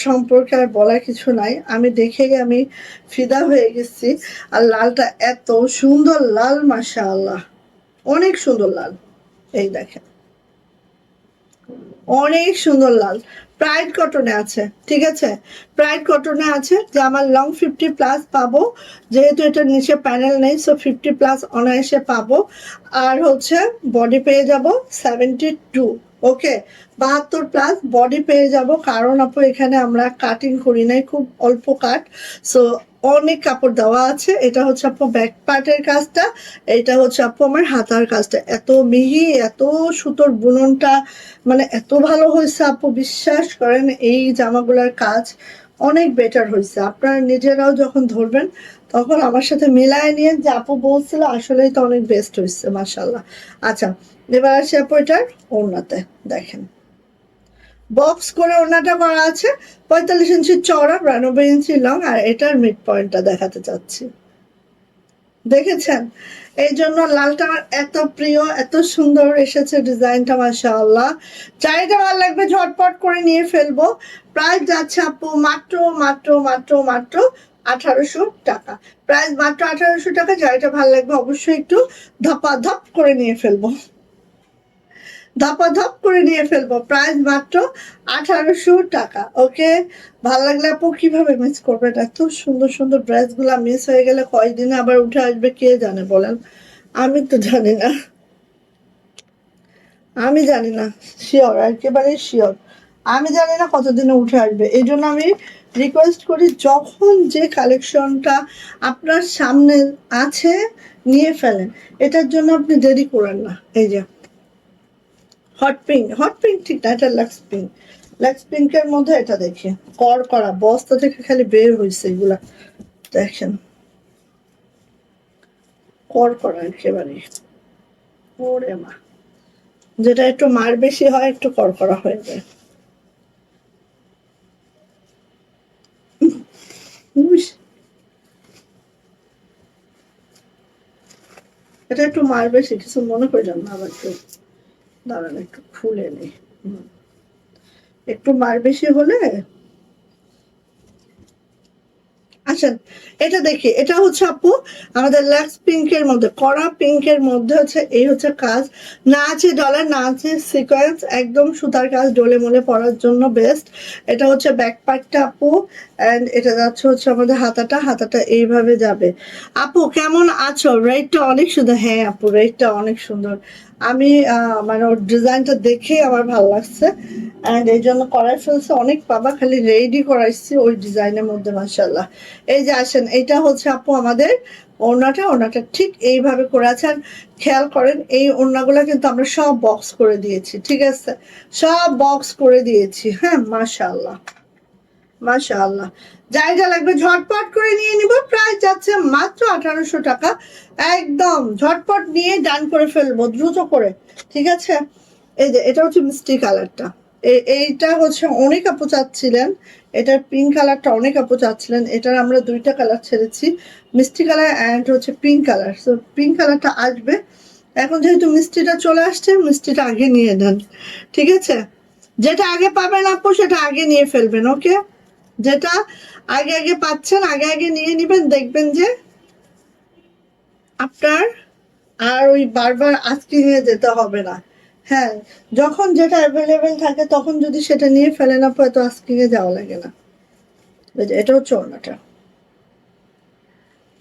সম্পর্কে আর বলার কিছু নাই। আমি দেখেই আমি ফিদা হয়ে গেছি। আর লালটা এত সুন্দর লাল, মাশাআল্লাহ, অনেক সুন্দর লাল। এই দেখেন, অনেক সুন্দর লাল, প্রাইড কটনে আছে, ঠিক আছে, প্রাইড কটনে আছে যে আমার লং 50+ পাবো, যেহেতু এটার নিচে প্যানেল নেই, সো 50+ অনায়াসে পাবো। আর হচ্ছে বডি পেয়ে যাব 72, ওকে, 72+ বডি পেয়ে যাব, কারণ আপু এখানে আমরা কাটিং করি নাই, খুব অল্প কাট, সো অনেক কাপড় দেওয়া আছে। এটা হচ্ছে আপু ব্যাক পার্টের কাজটা, এটা হচ্ছে আপু আমার হাতার কাজটা, এত মিহি, এত সুতোর বুননটা মানে এত ভালো হয়েছে আপু, বিশ্বাস করেন এই জামাগুলোর কাজ অনেক বেটার হয়েছে। আপনারা নিজেরাও যখন ধরবেন তখন আমার সাথে মিলায় নিয়ে যে আপু বলছিল, আসলেই তো অনেক বেস্ট হয়েছে, মাশাল্লাহ। আচ্ছা, এবার আসি আপু এটার ওড়নাতে, দেখেন বক্স করে ওড়নাটা করা আছে, 45 ইঞ্চি চওড়া, 92 ইঞ্চি লং, আর এটার মিড পয়েন্টটা দেখাতে চাচ্ছি, দেখেছেন? এই জন্য লালটা আমার এত প্রিয়, এত সুন্দর এসেছে ডিজাইনটা, মাশাআল্লাহ। চাইটা ভালো লাগবে ঝটপট করে নিয়ে ফেলবো। প্রাইস যাচ্ছে আপু মাত্র মাত্র মাত্র মাত্র 1800 টাকা। প্রাইস মাত্র 1800 টাকা। চাইটা ভালো লাগবে অবশ্যই একটু ধপাধপ করে নিয়ে ফেলবো, ধপাধপ করে নিয়ে ফেলবো। প্রাইস মাত্র 1800 টাকা, ওকে। ভালো লাগলে আপু কিভাবে মিস করবেন? এত সুন্দর সুন্দর ড্রেসগুলো মিস হয়ে গেলে কয়দিনে আবার উঠে আসবে কে জানে বলেন, আমি তো জানি না, আমি জানি না, শিওর, একেবারে শিওর, আমি জানি না কতদিনে উঠে আসবে। এই জন্য আমি রিকোয়েস্ট করি, যখন যে কালেকশনটা আপনার সামনে আছে নিয়ে ফেলেন, এটার জন্য আপনি দেরি করেন না। এই যে হট পিঙ্ক, হট পিঙ্ক ঠিক না, এটা লাক্স পিঙ্ক, লাক্স পিঙ্কের মধ্যে এটা দেখি কর করা, বস্তা থেকে খালি বের হয়েছে এগুলা, দেখেন কর করা একেবারে, ওরে মা, যেটা একটু মার বেশি হয় একটু কর করা হয়ে যায়। উইশ, এটা একটু মার বেশি, কিছু মনে করিলাম না, আবার একটু দাঁড়ান একটু খুলে নেই, একটু মার বেশি হলে। আচ্ছা, এটা দেখি, এটা হচ্ছে আপু আমাদের লাক্স পিঙ্কের মধ্যে, কড়া পিঙ্কের মধ্যে হচ্ছে এই হচ্ছে কাজ, না আছে ডলার, না আছে সিকোয়েন্স, একদম সুতার কাজ, ডোলে মোলে পরার জন্য বেস্ট। এটা হচ্ছে ব্যাক পার্টটা আপু, এন্ড এটা যাচ্ছে হচ্ছে আমাদের হাতাটা, হাতাটা এইভাবে যাবে। আপু কেমন আছো? রেটটা অনেক সুন্দর, হ্যাঁ আপু রেটটা অনেক সুন্দর, আমি মানে ওর ডিজাইনটা দেখে আমার ভালো লাগছে, অ্যান্ড এই জন্য করাই ফেলছে, অনেক পাবা, খালি রেডি করাইছি ওই ডিজাইনের মধ্যে, মাশাল্লাহ। এই যে আসেন, এইটা হচ্ছে আপু আমাদের ওড়নাটা, ওড়নাটা ঠিক এইভাবে করে আছে। আর খেয়াল করেন এই ওড়নাগুলো কিন্তু আমরা সব বক্স করে দিয়েছি, ঠিক আছে, সব বক্স করে দিয়েছি, হ্যাঁ, মাশাআল্লাহ মাশাআল্লাহ। জায়গা লাগবে ঝটপট করে নিয়ে নিব, প্রাইস যাচ্ছে মাত্র 1800 টাকা। একদম ঝটপট নিয়ে ডান করে ফেলবো দ্রুত করে, ঠিক আছে। এই যে এটা হচ্ছে মিষ্টি কালারটা, এইটা হচ্ছে অনেক আপু চাচ্ছিলেন, এটার পিঙ্ক কালারটা অনেক আপু চাচ্ছিলেন, এটার আমরা দুইটা কালার ছেড়েছি, মিষ্টি কালার অ্যান্ড হচ্ছে পিঙ্ক কালার, তো পিঙ্ক কালারটা আসবে। এখন যেহেতু মিষ্টিটা চলে আসছে, মিষ্টিটা আগে নিয়ে নেন, ঠিক আছে, যেটা আগে পাবেন আপু সেটা আগে নিয়ে ফেলবেন, ওকে। যেটা আগে আগে পাচ্ছেন আগে আগে নিয়ে নিবেন, দেখবেন যে আপনার আর ওই বারবার আজকে নিয়ে যেতে হবে না। হ্যাঁ, যখন যেটা অ্যাভেলেবেল থাকে তখন যদি সেটা নিয়ে ফেলেন আপু, এত আস্কিং এ যাওয়া লাগে না। এটা হচ্ছে ওড়নাটা,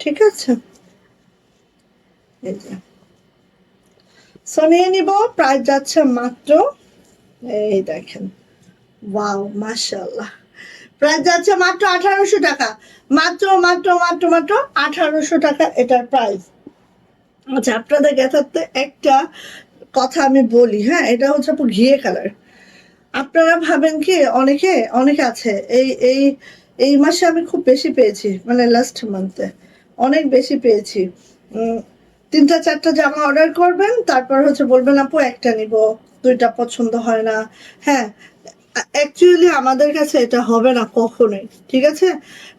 ঠিক আছে, এই যে সো নিয়ে নিব, প্রাইস যাচ্ছে মাত্র, এই দেখেন, ওয়াও মাশাআল্লাহ, প্রাইস যাচ্ছে মাত্র 1800 টাকা, মাত্র মাত্র মাত্র মাত্র 1800 টাকা এটার প্রাইস। আচ্ছা, আপনাদের গেথাতে একটা কথা আমি বলি, হ্যাঁ, এটা হচ্ছে আপু ঘিয়ে কালার। আপনারা ভাবেন কি, অনেকে অনেকে আছে, এই এই এই মাসে আমি খুব বেশি পেয়েছি, মানে লাস্ট মান্থে অনেক বেশি পেয়েছি। উম, 3টা 4টা জামা অর্ডার করবেন, তারপর হচ্ছে বলবেন আপু একটা নিব, দুইটা পছন্দ হয় না। হ্যাঁ, অ্যাকচুয়ালি আমাদের কাছে এটা হবে না কখনোই, ঠিক আছে,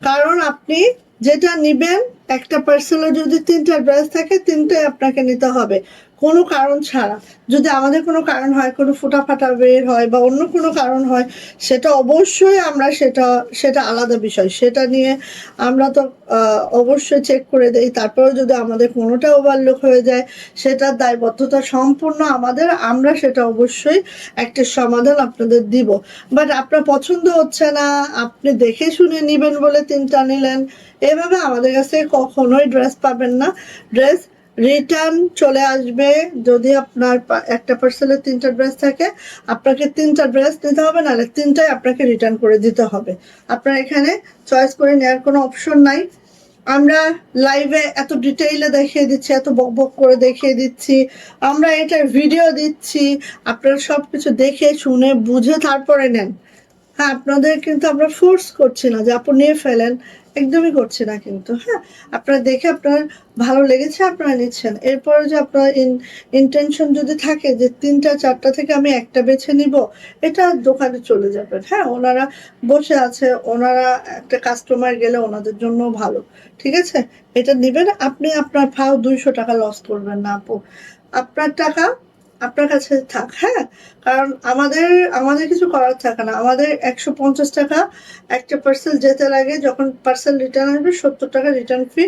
কারণ আপনি যেটা নিবেন, একটা পার্সেলে যদি 3টা ড্রেস থাকে, 3টাই আপনাকে নিতে হবে, কোনো কারণ ছাড়া। যদি আমাদের কোনো কারণ হয়, কোনো ফুটা ফাটা বের হয় বা অন্য কোনো কারণ হয়, সেটা অবশ্যই আমরা সেটা আলাদা বিষয়, সেটা নিয়ে আমরা তো অবশ্যই চেক করে দেই। তারপরেও যদি আমাদের কোনোটা ওভারলুক হয়ে যায়, সেটার দায়বদ্ধতা সম্পূর্ণ আমাদের, আমরা সেটা অবশ্যই একটা সমাধান আপনাদের দিব। বাট আপনার পছন্দ হচ্ছে না, আপনি দেখে শুনে নিবেন বলে 3টা নিলেন, এভাবে আমাদের কাছে কখনোই ড্রেস পাবেন না। ড্রেস রিটার্ন চলে আসবে। যদি আপনার একটা পার্সেলের 3টা ড্রেস থাকে, আপনাকে 3টা ড্রেস নিতে হবে, নাহলে 3টাই আপনাকে রিটার্ন করে দিতে হবে। আপনার এখানে চয়েস করে নেওয়ার কোনো অপশন নাই। আমরা লাইভে এত ডিটেইলে দেখিয়ে দিচ্ছি, এত বক বক করে দেখিয়ে দিচ্ছি, আমরা এটার ভিডিও দিচ্ছি, আপনারা সবকিছু দেখে শুনে বুঝে তারপরে নেন। হ্যাঁ, আপনাদের কিন্তু আমরা ফোর্স করছি না যে আপু নিয়ে ফেলেন, একদমই করছি না কিন্তু। হ্যাঁ, আপনারা দেখে আপনার ভালো লেগেছে আপনারা নিচ্ছেন, এরপরে যে আপনার ইন্টেনশন যদি থাকে যে 3টা 4টা থেকে আমি একটা বেছে নিব, এটা দোকানে চলে যাবেন। হ্যাঁ, ওনারা বসে আছে, ওনারা একটা কাস্টমার গেলে ওনাদের জন্য ভালো। ঠিক আছে, এটা নেবেন আপনি, আপনার ফাও 200 টাকা লস করবেন না আপু। আপনার টাকা আপনার কাছে থাক। হ্যাঁ, কারণ আমাদের আমাদের কিছু করার থাকে না। আমাদের 150 টাকা একটা পার্সেল যেতে লাগে, যখন পার্সেল রিটার্ন আসবে 70 টাকা রিটার্ন ফি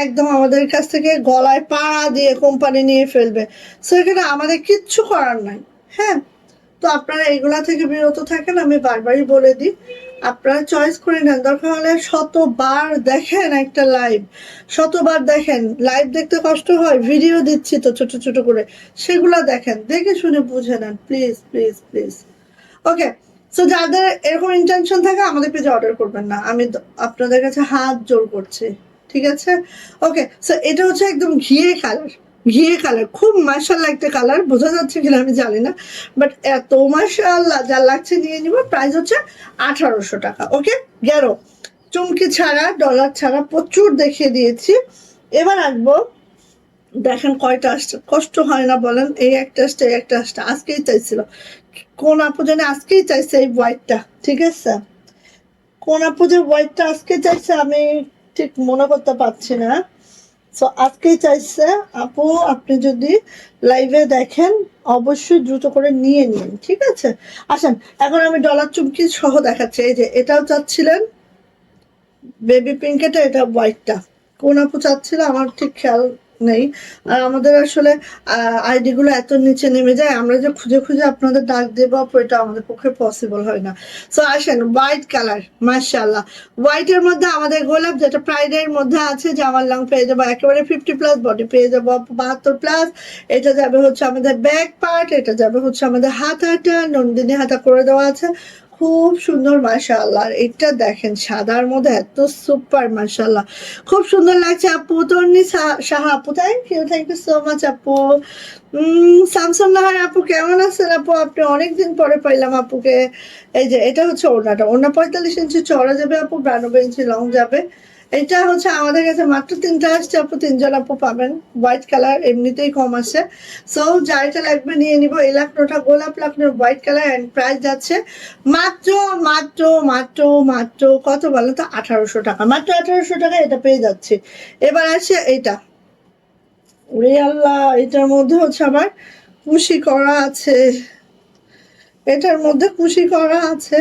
একদম আমাদের কাছ থেকে গলায় পাড়া দিয়ে কোম্পানি নিয়ে ফেলবে। সো এখানে আমাদের কিচ্ছু করার নাই। হ্যাঁ, তো আপনারা এগুলা থেকে বিরত থাকেন, আমি বারবারই বলে দিই। আপনারা চয়েস করে নেন, দরকার হলে শতবার দেখেন একটা লাইভ, শতবার দেখেন। লাইভ দেখতে কষ্ট হয়, ভিডিও দিচ্ছি তো ছোট ছোট করে, সেগুলা দেখেন, দেখে শুনে বুঝে নেন please please please. Okay, so যাদের এরকম ইন্টেনশন থাকে আমাদের পেজে অর্ডার করবেন না, আমি আপনাদের কাছে হাত জোর করছি। ঠিক আছে, ওকে। সো এটা হচ্ছে একদম ঘিয়ে কালার, ঘিয়ে কালার, খুব মাশাআল্লাহ একটা কালার, বোঝা যাচ্ছে কিনা আমি জানি না, বাট এত মাশাআল্লাহ, যা লাগছে নিয়ে নিব। প্রাইস হচ্ছে 1800 টাকা। ওকে, গেরো চুমকি ছাড়া, ডলার ছাড়া প্রচুর দেখিয়ে দিয়েছি। এবার আসবো, দেখেন কয়টা আসছে, কষ্ট হয় না বলেন? এই একটা আসছে, এই একটা আসছে, আজকেই চাইছিল কোন আপু জানে, আজকেই চাইছে এই হোয়াইটটা। ঠিক আছে, কোন আপু যে হোয়াইটটা আজকে চাইছে আমি ঠিক মনে করতে পারছি না। সো আজকেই চাইছে আপু, আপনি যদি লাইভে দেখেন অবশ্যই দ্রুত করে নিয়ে নিন। ঠিক আছে, আসেন এখন আমি ডলার চুমকি সহ দেখাচ্ছি। এই যে এটাও চাচ্ছিলেন বেবি পিঙ্ক, এটা হোয়াইটটা কোন আপু চাচ্ছিল আমার ঠিক খেয়াল নেই। আর আমাদের আসলে আইডি গুলো এত নিচে নেমে যায়, আমরা যে খুঁজে খুঁজে আপনাদের ডাক দেবো আপু, এটা আমাদের পক্ষে পসিবল হয় না। সো আসেন, হোয়াইট কালার, মাশাআল্লাহ। হোয়াইটের মধ্যে আমাদের গোলাপ, যেটা প্রাইডের মধ্যে আছে, জামার লং পেয়ে যাবো একেবারে 50+, বডি পেয়ে যাবো 72+। এটা যাবে হচ্ছে আমাদের ব্যাক পার্ট, এটা যাবে হচ্ছে আমাদের হাতাটা, নন্দিনী হাতা করে দেওয়া আছে, খুব সুন্দর মাশাআল্লাহ। এটা দেখেন সাদার মধ্যে এত সুপার মাশাআল্লাহ, খুব সুন্দর লাগছে আপু। তন্নি সাহা আপু, থ্যাংক ইউ সো মাচ আপু। শামসুন নাহার আপু কেমন আছেন আপু? আপনি অনেকদিন পরে পাইলাম আপুকে। এই যে এটা হচ্ছে ওড়নাটা, ওড়না 45 ইঞ্চি চড়া যাবে আপু, 92 ইঞ্চি লং যাবে। এটা হচ্ছে আমাদের কাছে মাত্র 3টা আসছে আপু, 3জন আপু পাবেন। হোয়াইট কালার এমনিতেই কম আসে, সো যাইটা লাগবে নিয়ে নিব। এই লাখনোটা গোলাপ লাখনোর হোয়াইট কালার, অ্যান্ড প্রাইস যাচ্ছে মাত্র মাত্র মাত্র মাত্র কত বলো তো? 1800 টাকা, মাত্র 1800 টাকা এটা পেয়ে যাচ্ছে। এবার আসে এইটা, ওরে আল্লাহ, এটার মধ্যে হচ্ছে আবার কুশি করা আছে, এটার মধ্যে কুশি করা আছে।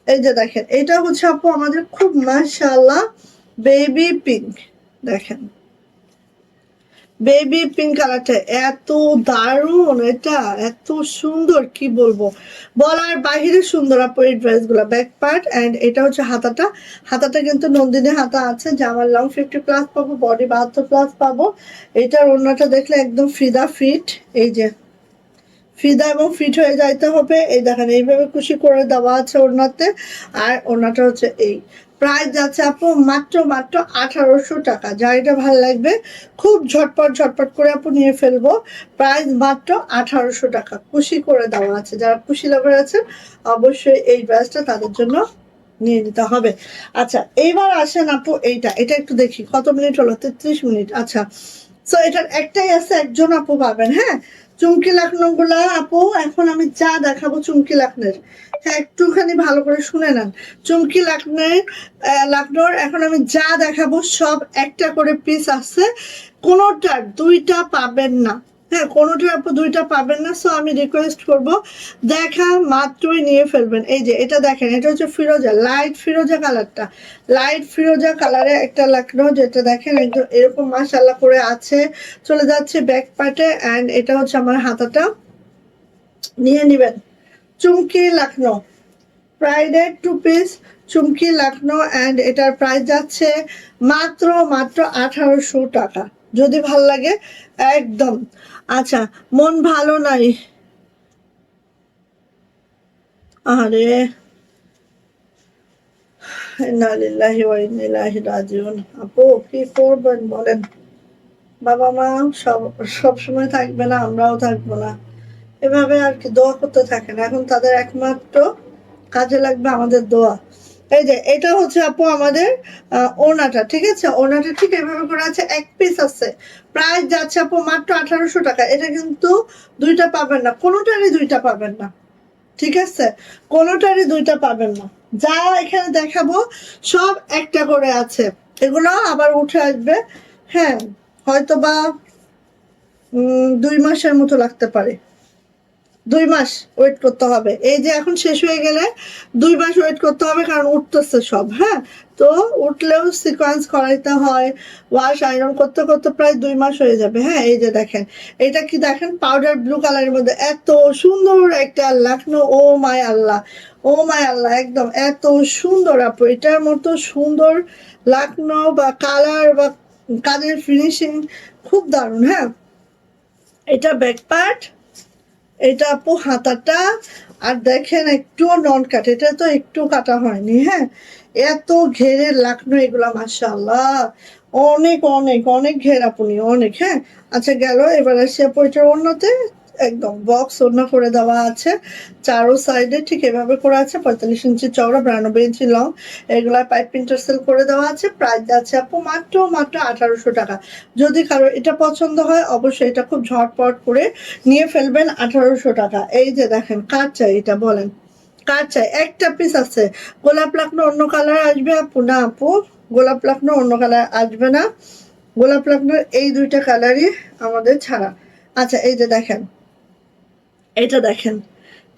এই যে দেখেন, এটা হচ্ছে আপু আমাদের খুব মাশাআল্লাহ বেবি পিঙ্ক। দেখেন বেবি পিঙ্ক কালারটা এত দারুণ, এটা এত সুন্দর, কি বলবো, বলার বাহিরে সুন্দর আপু এই ড্রেসগুলো। ব্যাক পার্ট অ্যান্ড এটা হচ্ছে হাতাটা, হাতাটা কিন্তু নন্দিনী হাতা আছে, জামার লং 50+ পাবো, বডি 72+ পাবো। এটার ওড়নাটা দেখলে একদম ফিদা ফিট, এই যে ফিদা এবং ফিট হয়ে যাইতে হবে। এই দেখেন এইভাবে খুশি করে দেওয়া আছে ওড়নাতে, আর ওড়নাটা হচ্ছে এই। প্রাইস যাচ্ছে আপু মাত্র মাত্র 1800 টাকা। যার এটা ভালো লাগবে খুব ঝটপট ঝটপট করে আপু নিয়ে ফেলবো। প্রাইস মাত্র 1800 টাকা, খুশি করে দেওয়া আছে। যারা খুশি লাভার আছেন অবশ্যই এই ড্রেসটা তাদের জন্য নিয়ে নিতে হবে। আচ্ছা, এইবার আসেন আপু এইটা, এটা একটু দেখি কত মিনিট হলো, 33 মিনিট। আচ্ছা, সো এটার একটাই আছে, একজন আপু পাবেন। হ্যাঁ, চুমকি লাখনো গুলা আপু এখন আমি যা দেখাবো চুমকি লাখনের, হ্যাঁ একটুখানি ভালো করে শুনে নেন। চুমকি লাখনোর এখন আমি যা দেখাবো সব একটা করে পিস আছে, কোনোটার দুইটা পাবেন না। হ্যাঁ কোনোটার আপু দুইটা পাবেন না। সো আমি রিকোয়েস্ট করব দেখা মাত্রই নিয়ে ফেলবেন। এই যে এটা দেখেন, এটা হচ্ছে ফিরোজা, লাইট ফিরোজা কালারটা, লাইট ফিরোজা কালারে একটা লাখনো, যেটা দেখেন একদম এরকম মাশাআল্লাহ করে আছে। চলে যাচ্ছে ব্যাক পার্টে, অ্যান্ড এটা হচ্ছে আমার হাতাটা, নিয়ে নেবেন। চুমকি লাখনো প্রাইডের 2 পিস চুমকি লাখনো, অ্যান্ড এটার প্রাইস যাচ্ছে মাত্র মাত্র 1800 টাকা। যদি ভাল লাগে একদম। আচ্ছা মন ভালো নাই, আরে ইন্না লিল্লাহি ওয়া ইন্না ইলাইহি রাজিউন। আপু কি করবেন বলেন, বাবা মা সব সব সময় থাকবে না, আমরাও থাকবো না, এভাবে আর কি দোয়া করতে থাকেন। এখন তাদের একমাত্র কাজে লাগবে আমাদের দোয়া। এই যে এটা হচ্ছে আপু আমাদের ওড়নাটা, ঠিক আছে, ওড়নাটা ঠিক এভাবে করে আছে, এক পিস আছে, প্রাইস যাচ্ছে আপু মাত্র 1800 টাকা। এটা কিন্তু দুইটা পাবেন না, কোনোটারই দুইটা পাবেন না, ঠিক আছে, কোনোটারই দুইটা পাবেন না। যা এখানে দেখাবো সব একটা করে আছে, এগুলো আবার উঠে আসবে। হ্যাঁ হয়তো বা 2 মাসের মতো লাগতে পারে, 2 মাস ওয়েট করতে হবে। এই যে এখন শেষ হয়ে গেলে 2 মাস ওয়েট করতে হবে, কারণ উঠতেছে সব। হ্যাঁ তো উঠলেও সিকোয়েন্স করাইতে হয়, ওয়াশ আয়রন করতে করতে প্রায় 2 মাস হয়ে যাবে। হ্যাঁ এই যে দেখেন, এটা কি দেখেন পাউডার ব্লু কালারের মধ্যে এত সুন্দর একটা লাখনো, ও মাই আল্লাহ, ও মাই আল্লাহ, একদম এত সুন্দর আপু, এটার মতো সুন্দর লাখনো বা কালার বা কাজের ফিনিশিং খুব দারুণ। হ্যাঁ এটা ব্যাক পার্ট, এটা আপু হাতাটা, আর দেখেন একটুও নন কাট, এটা তো একটু কাটা হয়নি। হ্যাঁ এত ঘেরের লাখনো এগুলা মাশাআল্লাহ, অনেক অনেক অনেক ঘের আপনি অনেক। হ্যাঁ আচ্ছা গেল, এবার আসি আপু এটার অন্যতে, একদম বক্স ওড়না করে দেওয়া আছে, চারো সাইডে ঠিক এভাবে করে আছে, 45 ইঞ্চি চওড়া, 92 ইঞ্চি লং, এগুলা পাইপিং টার্সেল করে দেওয়া আছে। প্রাইস আছে আপু মাত্র মাত্র 1800 টাকা। যদি কারো এটা পছন্দ হয় অবশ্যই এটা খুব ঝটপট করে নিয়ে ফেলবেন, 1800 টাকা। এই যে দেখেন কার চাই এটা বলেন, কার চাই, একটা পিস আছে। গোলাপ লাখনো অন্য কালার আসবে আপু, না আপু গোলাপ লাখনো অন্য কালার আসবে না, গোলাপ লাখনোর এই দুইটা কালারই আমাদের ছাড়া। আচ্ছা এই যে দেখেন, এটা দেখেন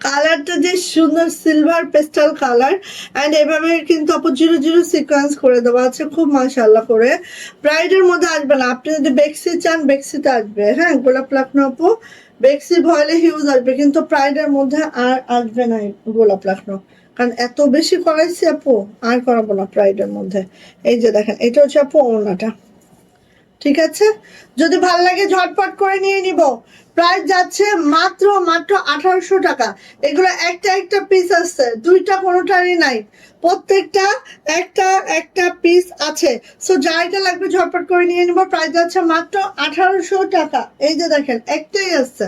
কালারটা যে সুন্দর, সিলভার পেস্টাল কালার, অ্যান্ড এভাবে কিন্তু আপু 0 0 সিকোয়েন্স করে দেওয়া আছে, খুব মাশাআল্লাহ করে। ব্রাইডের মধ্যে আসবে না, আপনি যদি বেক্সি চান বেক্সিতে আসবে। হ্যাঁ গোলাপ লাখনো আপু বেক্সি ভয়েলে হিউজ আসবে, কিন্তু প্রাইডের মধ্যে আর আসবে না এই গোলাপ লাখনো, কারণ এত বেশি করাইছি আপু, আর করাবো না প্রাইডের মধ্যে। এই যে দেখেন এটা হচ্ছে আপু ওড়নাটা, ঠিক আছে, যদি ভাল লাগে ঝটপট করে নিয়ে নিব। প্রাইস যাচ্ছে মাত্র মাত্র 1800 টাকা। এগুলো একটা একটা পিস আছে, দুইটা কোনোটারই নাই, প্রত্যেকটা একটা একটা পিস আছে। সো যাইটা লাগবে ঝটপট করে নিয়ে নিব। প্রাইস যাচ্ছে মাত্র 1800 টাকা। এই যে দেখেন একটাই আছে,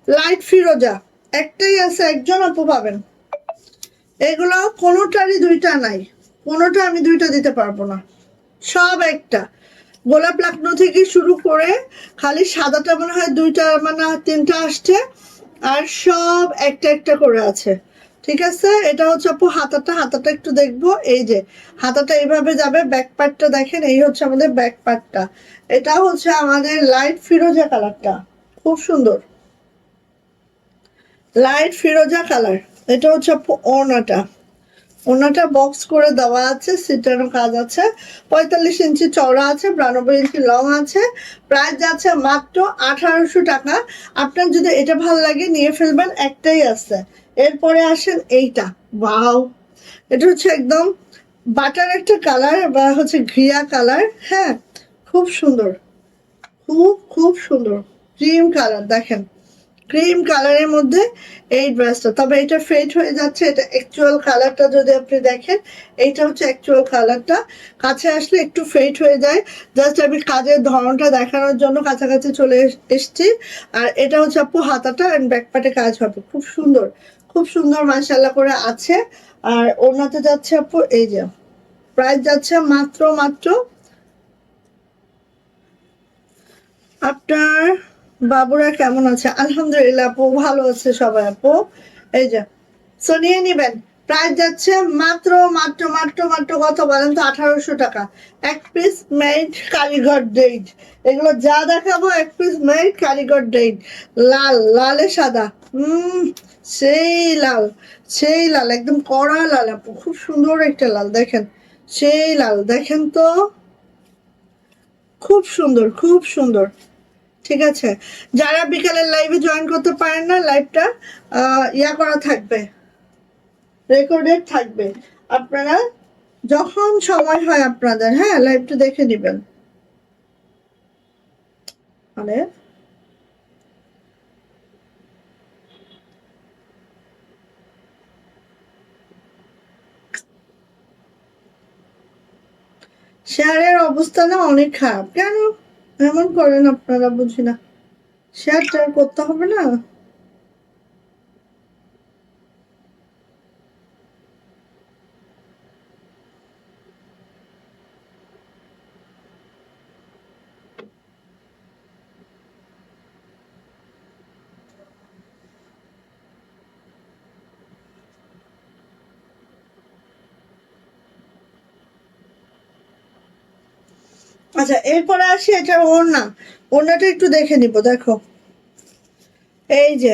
লাইট ফিরোজা, একটাই আছে, একজন আপু পাবেন। এগুলো কোনোটারই দুইটা নাই, কোনোটা আমি দুইটা দিতে পারবো না, সব একটা। গোলাপ লাখনো থেকে শুরু করে খালি সাদাটা মনে হয় দুইটা মানে তিনটা আসছে, আর সব একটা একটা করে আছে, ঠিক আছে। এটা হচ্ছে আপু হাতাটা, হাতাটা একটু দেখবো। এই যে হাতাটা এইভাবে যাবে, ব্যাক পার্টটা দেখেন, এই হচ্ছে আমাদের ব্যাক পার্টটা। এটা হচ্ছে আমাদের লাইট ফিরোজা কালারটা, খুব সুন্দর লাইট ফিরোজা কালার। এটা হচ্ছে আপু ওড়নাটা, ওনাটা বক্স করে দেওয়া আছে, সিটানো কাজ আছে, 45 ইঞ্চি চওড়া আছে, 92 ইঞ্চি লং আছে। প্রাইস যাচ্ছে মাত্র 1800 টাকা। আপনার যদি এটা ভালো লাগে নিয়ে ফেলবেন, একটাই আছে। এরপরে আসেন এইটা, ওয়াও, এটা হচ্ছে একদম বাটার একটা কালার বা হচ্ছে ঘিয়া কালার। হ্যাঁ খুব সুন্দর, খুব খুব সুন্দর ক্রিম কালার, দেখেন ক্রিম কালারের মধ্যে এই ড্রেসটা, তবে এটা ফেড হয়ে যাচ্ছে, এটা অ্যাকচুয়াল কালারটা যদি আপনি দেখেন, এইটা হচ্ছে অ্যাকচুয়াল কালারটা, কাছে আসলে একটু ফেড হয়ে যায়। জাস্ট আমি কাজের ধরনটা দেখানোর জন্য কাছাকাছি চলে এসছি। আর এটা হচ্ছে আপু হাতাটা, অ্যান্ড ব্যাকপার্টে কাজ হবে, খুব সুন্দর, খুব সুন্দর মাশাআল্লাহ করে আছে। আর ওনাতে যাচ্ছে আপু এই যে প্রাইস যাচ্ছে মাত্র মাত্র আপনার বাবুরা কেমন আছে? আলহামদুলিল্লাহ আপু, ভালো আছে সবাই আপু। এই যে সো নিয়ে নিবেন। প্রাইস যাচ্ছে মাত্র মাত্র মাত্র মাত্র কত বলেন তো? 1800 টাকা। এক পিস মেড কারিগর ডেট। এগুলো যা দেখাবো এক পিস মেড কারিগর ডেট। লাল, লালে সাদা। সেই লাল, সেই লাল, একদম কড়া লাল আপু, খুব সুন্দর একটা লাল দেখেন। সেই লাল দেখেন তো, খুব সুন্দর, খুব সুন্দর। ঠিক আছে, যারা বিকালের লাইভে জয়েন করতে পারেন না, লাইভটা ইয়া করা থাকবে, রেকর্ডেড থাকবে। আপনারা যখন সময় হয় আপনাদের, হ্যাঁ, লাইভটা দেখে নেবেন। মানে শেয়ারের অবস্থা না অনেক খারাপ। কেন এমন করেন আপনারা? বুঝি না। শেয়ার টেয়ার করতে হবে না? আচ্ছা, এরপরে আসি এটা ওড়না। ওড়নাটা একটু দেখে নিব, দেখো। এই যে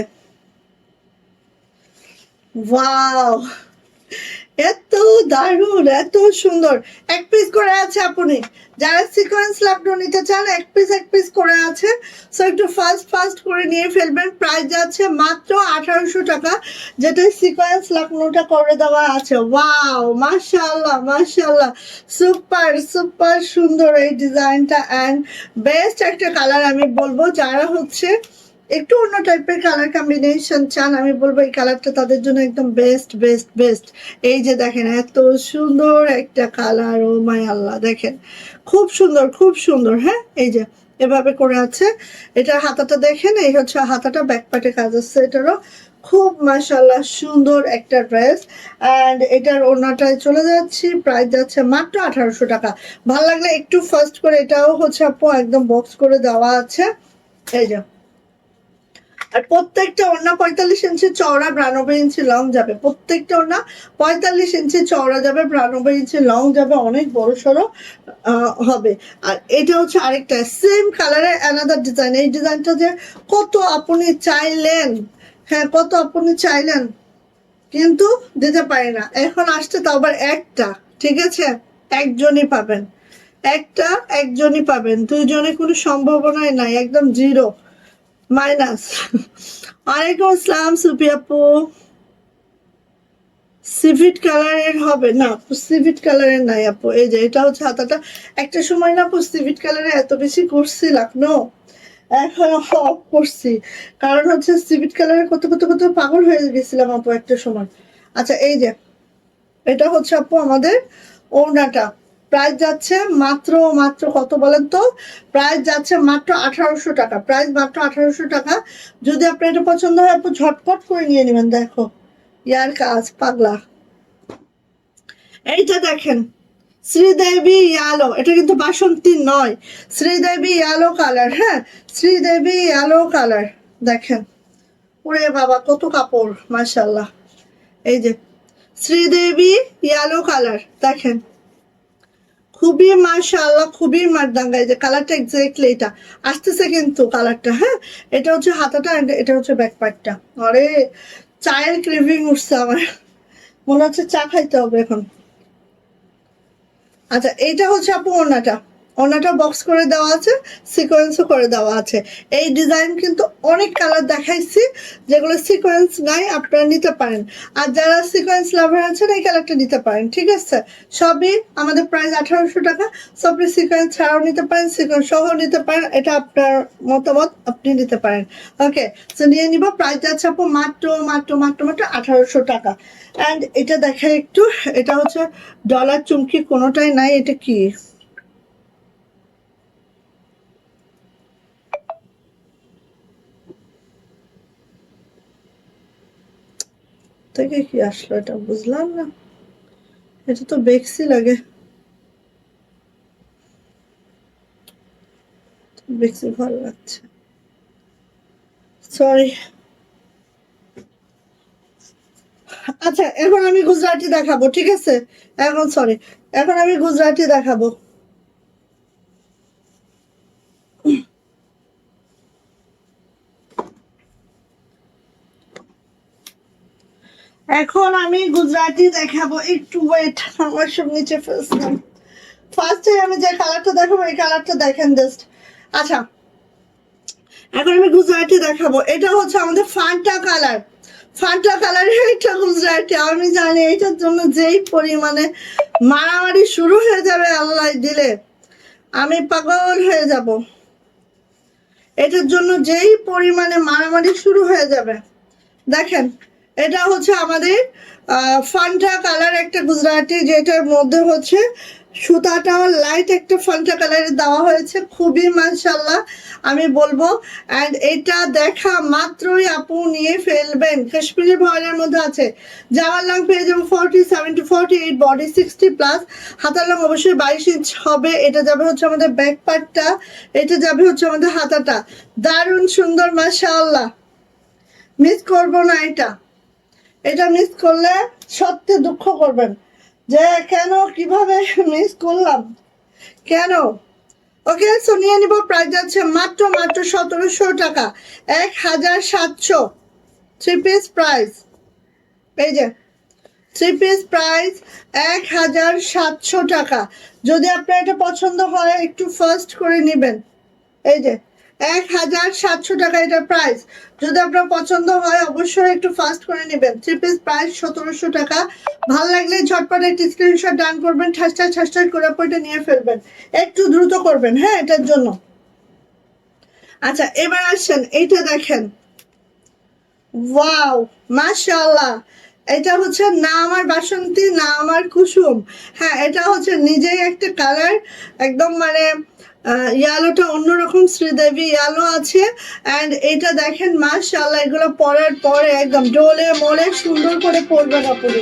ওয়াও, এত দারুণ, এত সুন্দর। এক পিস করে আছে আপনি, যারা সিকোয়েন্স লাভটা নিতে চান এক পিস করে আছে। সো একটু ফাস্ট ফাস্ট করে নিয়ে ফেলবেন। প্রাইস যাচ্ছে মাত্র 1800 টাকা, যেটা সিকোয়েন্স লাভটা করে দেওয়া আছে। ওয়াও, মাশাআল্লাহ মাশাআল্লাহ, সুপার সুপার সুন্দর এই ডিজাইনটা। অ্যান্ড বেস্ট একটা কালার আমি বলবো, যারা হচ্ছে একটু অন্য টাইপের কালার কম্বিনেশন চান, আমি বলবো এই কালারটা তাদের জন্য একদম বেস্ট বেস্ট বেস্ট। এই যে দেখেন, এত সুন্দর একটা কালার, ও মাই আল্লাহ, দেখেন খুব সুন্দর, খুব সুন্দর। হ্যাঁ, এই যে এভাবে করে আছে। এটা হাতাটা দেখেন, এই হচ্ছে হাতাটা, ব্যাক পার্টে কাজ আছে এটারও। খুব মাশাআল্লাহ সুন্দর একটা ড্রেস। অ্যান্ড এটার ওড়নাটায় চলে যাচ্ছি, প্রাইস যাচ্ছে মাত্র 1800 টাকা। ভালো লাগলে একটু ফার্স্ট করে, এটাও হচ্ছে আপু একদম বক্স করে দেওয়া আছে। এই যে, আর প্রত্যেকটা ওড়না 45 ইঞ্চি চওড়া, 92 ইঞ্চি লং যাবে। প্রত্যেকটা ওড়না 45 ইঞ্চি চওড়া যাবে, 92 ইঞ্চি লং যাবে, অনেক বড় সড়ো হবে। আর এটা হচ্ছে আরেকটা সেম কালারের অ্যানাদার ডিজাইন। এই ডিজাইনটা যে কত আপনি চাইলেন, হ্যাঁ কত আপনি চাইলেন, কিন্তু দিতে পারি না। এখন আসছে তো আবার একটা, ঠিক আছে, একজনই পাবেন। একটা, একজনই পাবেন, দুইজনে কোনো সম্ভাবনাই নাই, একদম জিরো, মাইনাস। ওয়ালাইকুম আসসালাম সুপি আপু। সিভিট কালারের হবে না আপু, সিভিট কালারের নাই আপু। এই যে এটা হচ্ছে হাতাটা। একটা সময় না আপু সিভিট কালারে এত বেশি করছি লাখনো, এখন অফ করছি। কারণ হচ্ছে সিভিট কালারে কত কত কত পাগল হয়ে গেছিলাম আপু একটা সময়। আচ্ছা, এই যে এটা হচ্ছে আপু আমাদের ওড়নাটা। প্রাইস যাচ্ছে মাত্র মাত্র কত বলেন তো? প্রাইস যাচ্ছে মাত্র 1800 টাকা। প্রাইস মাত্র 1800 টাকা। যদি আপনার এটা পছন্দ হয় আপু ঝটপট করে নিয়ে নেবেন। দেখো ইয়ার কাজ পাগলা। এইটা দেখেন, শ্রীদেবী ইয়ালো, এটা কিন্তু বাসন্তী নয়, শ্রীদেবী ইয়ালো কালার। হ্যাঁ, শ্রীদেবী ইয়ালো কালার, দেখেন। ওরে বাবা, কত কাপড়, মাশাল্লাহ। এই যে শ্রীদেবী ইয়ালো কালার, দেখেন খুবই মাশাআল্লাহ, খুবই মারদাঙ্গা। এই যে কালারটা এক্স্যাক্টলি এটা আসতেছে কিন্তু কালারটা। হ্যাঁ, এটা হচ্ছে হাতাটা, এটা হচ্ছে ব্যাক পার্টটা। আরে চায়ের ক্রেভিং উঠছে আমার, মনে হচ্ছে চা খাইতে হবে এখন। আচ্ছা, এইটা হচ্ছে আপু ওড়নাটা। ওড়নাটা বক্স করে দেওয়া আছে, সিকোয়েন্সও করে দেওয়া আছে। এই ডিজাইন কিন্তু অনেক কালার দেখাইছি, যেগুলো সিকোয়েন্স নাই আপনারা নিতে পারেন। আর যারা সিকোয়েন্স লাভার আছেন এই কালারটা নিতে পারেন, ঠিক আছে। সবই আমাদের প্রাইস 1800 টাকা। সব সিকোয়েন্স ছাড়াও নিতে পারেন, সিকোয়েন্স সহ নিতে পারেন, এটা আপনার মতামত, আপনি নিতে পারেন। ওকে, তো নিয়ে নিব। প্রাইস যাচ্ছে আপু মাত্র মাত্র মাত্র মাত্র 1800 টাকা। অ্যান্ড এটা দেখা একটু, এটা হচ্ছে ডলার চুমকি কোনোটাই নাই। এটা কি থেকে কি আসলো, এটা বুঝলাম না। এটা তো বেক্সি লাগে, বেক্সি ভালো লাগছে। সরি। আচ্ছা এখন আমি গুজরাটি দেখাবো, ঠিক আছে? এখন আমি গুজরাটি দেখাবো। এখন আমি গুজরাটি দেখাবো, একটু ওয়েট, আমার সব নিচে ফেলছিলাম। ফার্স্টে আমি যে কালারটা দেখাবো এই কালারটা দেখেন জাস্ট। আচ্ছা এখন আমি গুজরাটি দেখাবো, এটা হচ্ছে আমাদের ফান্টা কালার। ফান্টা কালারের এটা গুজরাটি। আমি জানি এটার জন্য যেই পরিমাণে মারামারি শুরু হয়ে যাবে আল্লাহ দিলে, আমি পাগল হয়ে যাব। এটার জন্য যেই পরিমাণে মারামারি শুরু হয়ে যাবে। দেখেন এটা হচ্ছে আমাদের ফান্টা কালার একটা গুজরাটি, যেটার মধ্যে হচ্ছে সুতাটা লাইট একটা ফান্টা কালারে দেওয়া হয়েছে, খুবই মাশাআল্লাহ আমি বলবো। অ্যান্ড এটা দেখা মাত্রই আপু নিয়ে ফেলবেন। কাশ্মীরি ভয়েলের মধ্যে আছে। জামার লং পেয়ে যাবো 47 to 48, বডি 60 প্লাস, হাতার লং অবশ্যই 22 ইঞ্চ হবে। এটা যাবে হচ্ছে আমাদের ব্যাক পার্টটা, এটা যাবে হচ্ছে আমাদের হাতাটা। দারুণ সুন্দর মাশাআল্লাহ, মিস করব না এটা। এটা মিস করলে সত্যি দুঃখ করবেন যে কেন, কিভাবে মিস করলাম, কেন। ওকে সো নিয়ে নিব। প্রাইস যাচ্ছে মাত্র 1700 টাকা, 1700। থ্রি পিস প্রাইস, এই যে থ্রি পিস প্রাইস 1700 টাকা। যদি আপনার এটা পছন্দ হয় একটু ফার্স্ট করে নেবেন। এই যে 1700 টাকা এটা প্রাইস। যদি আপনার পছন্দ হয় অবশ্যই একটু ফাস্ট করে নেবেন। থ্রি পিস প্রাইস 1700 টাকা। ভালো লাগলে ঝটপট একটি স্ক্রিনশট ডান করবেন, ঠাস করে পয়টা নিয়ে ফেলবেন। একটু দ্রুত করবেন হ্যাঁ এটার জন্য। আচ্ছা এবার আসেন এইটা দেখেন, ওয়াও মাশাআল্লাহ। এটা হচ্ছে না আমার বাসন্তী না আমার কুসুম, হ্যাঁ এটা হচ্ছে নিজেই একটা কালার, একদম মানে ইয়ালোটা অন্যরকম, শ্রীদেবী ইয়ালো আছে। অ্যান্ড এটা দেখেন মাশাআল্লাহ, এগুলো পরার পরে একদম ডোলে মোলে সুন্দর করে পরবেন আপনি।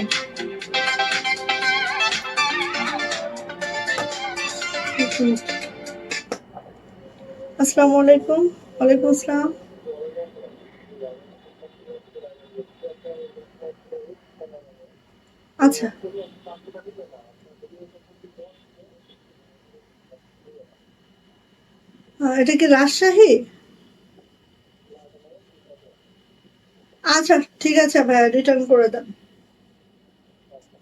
আসসালামু আলাইকুম। ওয়ালাইকুম আসসালাম। আচ্ছা এটা কি রাজশাহী? আচ্ছা ঠিক আছে ভাইয়া, রিটার্ন করে দেন।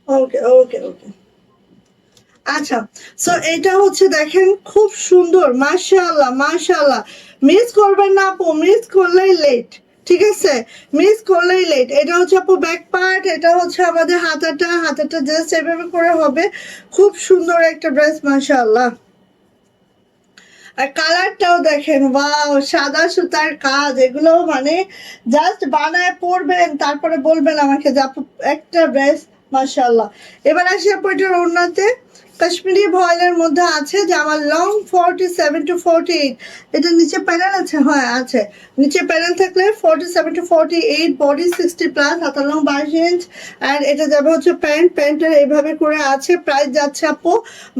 ওকে ওকে ওকে। আচ্ছা সো এটা হচ্ছে দেখেন খুব সুন্দর মাশাআল্লাহ মাশাআল্লাহ। মিস করবেন না আপু, মিস করলেই লেট, ঠিক আছে? মিস করলেই লেট। এটা হচ্ছে আপু ব্যাক পার্ট, এটা হচ্ছে আমাদের হাতাটা, হাতাটা জাস্ট এভাবে করে হবে। খুব সুন্দর একটা ড্রেস মাশাআল্লাহ। আর কালারটাও দেখেন, ওয়াও সাদা সুতার কাজ, এগুলো মানে জাস্ট বানায় পরবেন তারপরে বলবেন আমাকে যে আপু একটা ড্রেস মাশাআল্লাহ। এবার আসি আপু এটার ওড়নাতে, কাশ্মীরি ভয়েলের মধ্যে আছে যে আমার লং 47 to 48। এটা নিচে প্যানেল আছে, হ্যাঁ আছে, নিচে প্যানেল থাকলে 47 to 48, বডি 60 প্লাস, হাতার লং 22 ইঞ্চ। অ্যান্ড এটা যাবে হচ্ছে প্যান্ট, প্যান্টের এইভাবে করে আছে। প্রাইস যাচ্ছে আপু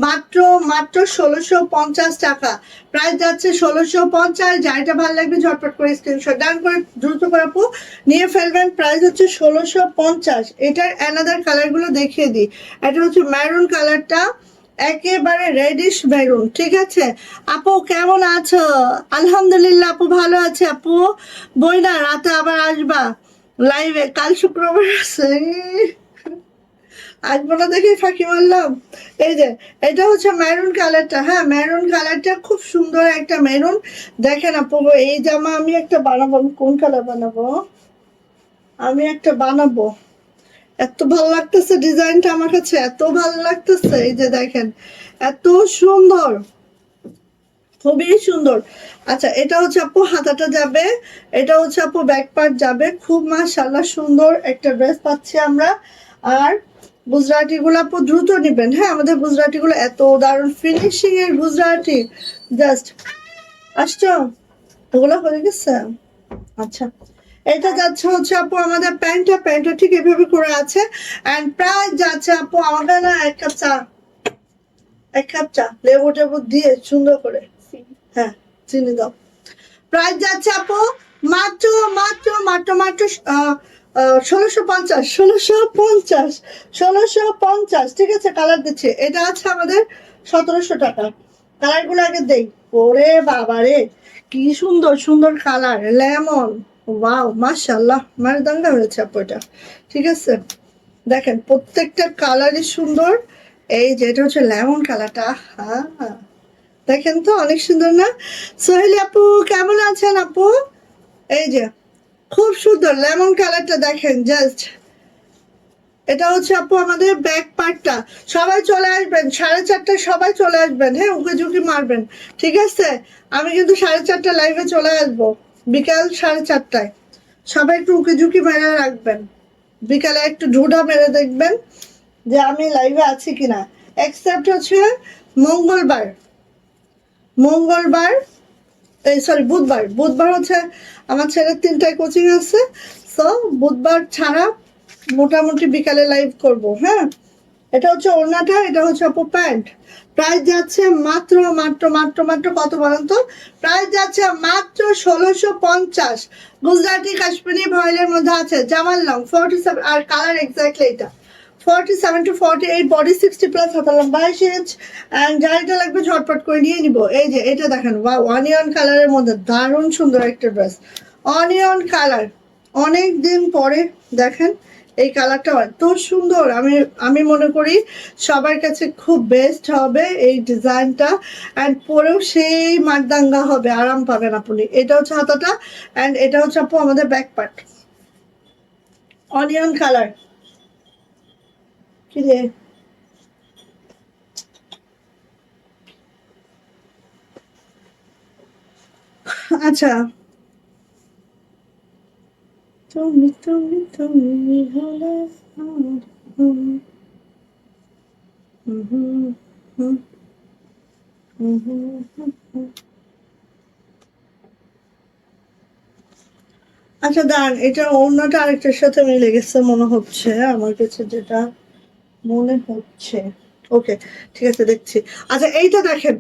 মাত্র মাত্র 1650 টাকা। প্রাইস যাচ্ছে 1650। যাইটা ভালো লাগবে ঝটপট করে স্ক্রিনশট ডান করে দ্রুত করে আপু নিয়ে ফেলবেন। প্রাইস হচ্ছে 1650। এটার অ্যানাদার কালারগুলো দেখিয়ে দিই। এটা হচ্ছে ম্যারুন কালারটা, একেবারে রেডিশ মেরুন, ঠিক আছে? আপু কেমন আছো? আলহামদুলিল্লাহ আপু ভালো আছে। আপু বই না রাতে আবার আসবা লাইভে, কাল শুক্রবার আছে, আসবো না দেখে ফাঁকি মারলাম। এই যে এটা হচ্ছে মেরুন কালারটা, হ্যাঁ মেরুন কালারটা খুব সুন্দর একটা মেরুন। দেখেন আপু এই জামা আমি একটা বানাবো, আমি কোন কালার বানাবো, আমি একটা বানাবো। এত ভালো লাগতেছে ডিজাইনটা, আমার কাছে এত ভালো লাগতেছে। এই যে দেখেন এত সুন্দর, খুবই সুন্দর। আচ্ছা এটা হচ্ছে আপু হাতাটা যাবে, এটা হচ্ছে আপু ব্যাক পার্ট যাবে। খুব মাশাআল্লাহ সুন্দর একটা ড্রেস পাচ্ছি আমরা। আর গুজরাটি গুলো আপু দ্রুত নিবেন, হ্যাঁ আমাদের গুজরাটি গুলো এত দারুণ ফিনিশিং এর গুজরাটি, জাস্ট আসছো ওগুলো হয়ে গেছে। আচ্ছা এটা যাচ্ছে হচ্ছে আপু আমাদের প্যান্টটা, প্যান্টটা ঠিক এভাবে করে আছে। এন্ড প্রাইস যাচ্ছে আপু আমাদের না এক কাপ চা, এক কাপ চা লেবু টেবু দিয়ে সুন্দর করে, হ্যাঁ চিনি দাও। প্রাইস যাচ্ছে আপু মাত্র মাত্র মাত্র মাত্র 1650, 1650, 1650। ঠিক আছে, কালার দিচ্ছি। এটা আছে আমাদের 1700 টাকা। কালার গুলো আগে দেই। ওরে বাবারে, কি সুন্দর সুন্দর কালার, লেমন, ওয়াও মাশাআল্লাহ, মানে দাঙ্গা হয়েছে আপু এটা। ঠিক আছে, দেখেন প্রত্যেকটা কালারই সুন্দর। এই যে এটা হচ্ছে লেমন কালারটা, হ্যাঁ দেখেন তো অনেক সুন্দর না? সোহেলি আপু কেমন আছেন আপু? এই যে খুব সুন্দর লেমন কালারটা দেখেন জাস্ট। এটা হচ্ছে আপু আমাদের ব্যাক পার্টটা। সবাই চলে আসবেন 4:30, সবাই চলে আসবেন, হ্যাঁ উঁকি ঝুঁকি মারবেন। ঠিক আছে, আমি কিন্তু 4:30 লাইভে চলে আসবো, বিকাল 4:30। সবাই একটু উঁকি ঝুঁকি মেরে রাখবেন, বিকালে একটু ঢুঢা মেরে দেখবেন যে আমি লাইভে আছি কিনা। এক্সেপ্ট হচ্ছে মঙ্গলবার, মঙ্গলবার এই সরি বুধবার, বুধবার হচ্ছে আমার ছেলের 3টায় কোচিং আছে। সো বুধবার ছাড়া মোটামুটি বিকালে লাইভ করব, হ্যাঁ। এটা হচ্ছে ওড়নাটা, এটা হচ্ছে আপু প্যান্ট। প্রাইস যাচ্ছে মাত্র মাত্র মাত্র মাত্র কত বলেন তো? প্রাইস যাচ্ছে মাত্র 1650। গুজরাটি কাশ্মীরি ভয়েলের মধ্যে আছে, জামাল লং 47 আর কালার এক্স্যাক্টলি এটা 47 to 48, বডি 60 প্লাস, হাতা লম্বা 22 ইঞ্চ। অ্যান্ড যার এটা লাগবে ঝটপট করে নিয়ে নিব। এই যে এটা দেখেন, ওয়াও অনিয়ন কালারের মধ্যে দারুণ সুন্দর একটা ড্রেস, অনিয়ন কালার। অনেক দিন পরে দেখেন এই কালারটা এত সুন্দর। আমি আমি মনে করি সবার কাছে খুব বেস্ট হবে এই ডিজাইনটা। অ্যান্ড পরেও সেই মারদাঙ্গা হবে, আরাম পাবেন আপনি। এটা হচ্ছে হাতাটা, অ্যান্ড এটা হচ্ছে আপু আমাদের ব্যাক পার্ট, অনিয়ন কালার। কি রে, আচ্ছা, তুমি তুমি তুমি হলে আমার, হুম, হুম, হুম, হুম, হুম, হুম, হুম। আচ্ছা দাঁড়ান, এটা অন্যটা আরেকটার সাথে মিলে গেছে মনে হচ্ছে আমার কাছে, যেটা মনে হচ্ছে। ওকে, ঠিক আছে দেখছি। আচ্ছা এইটা দেখেন,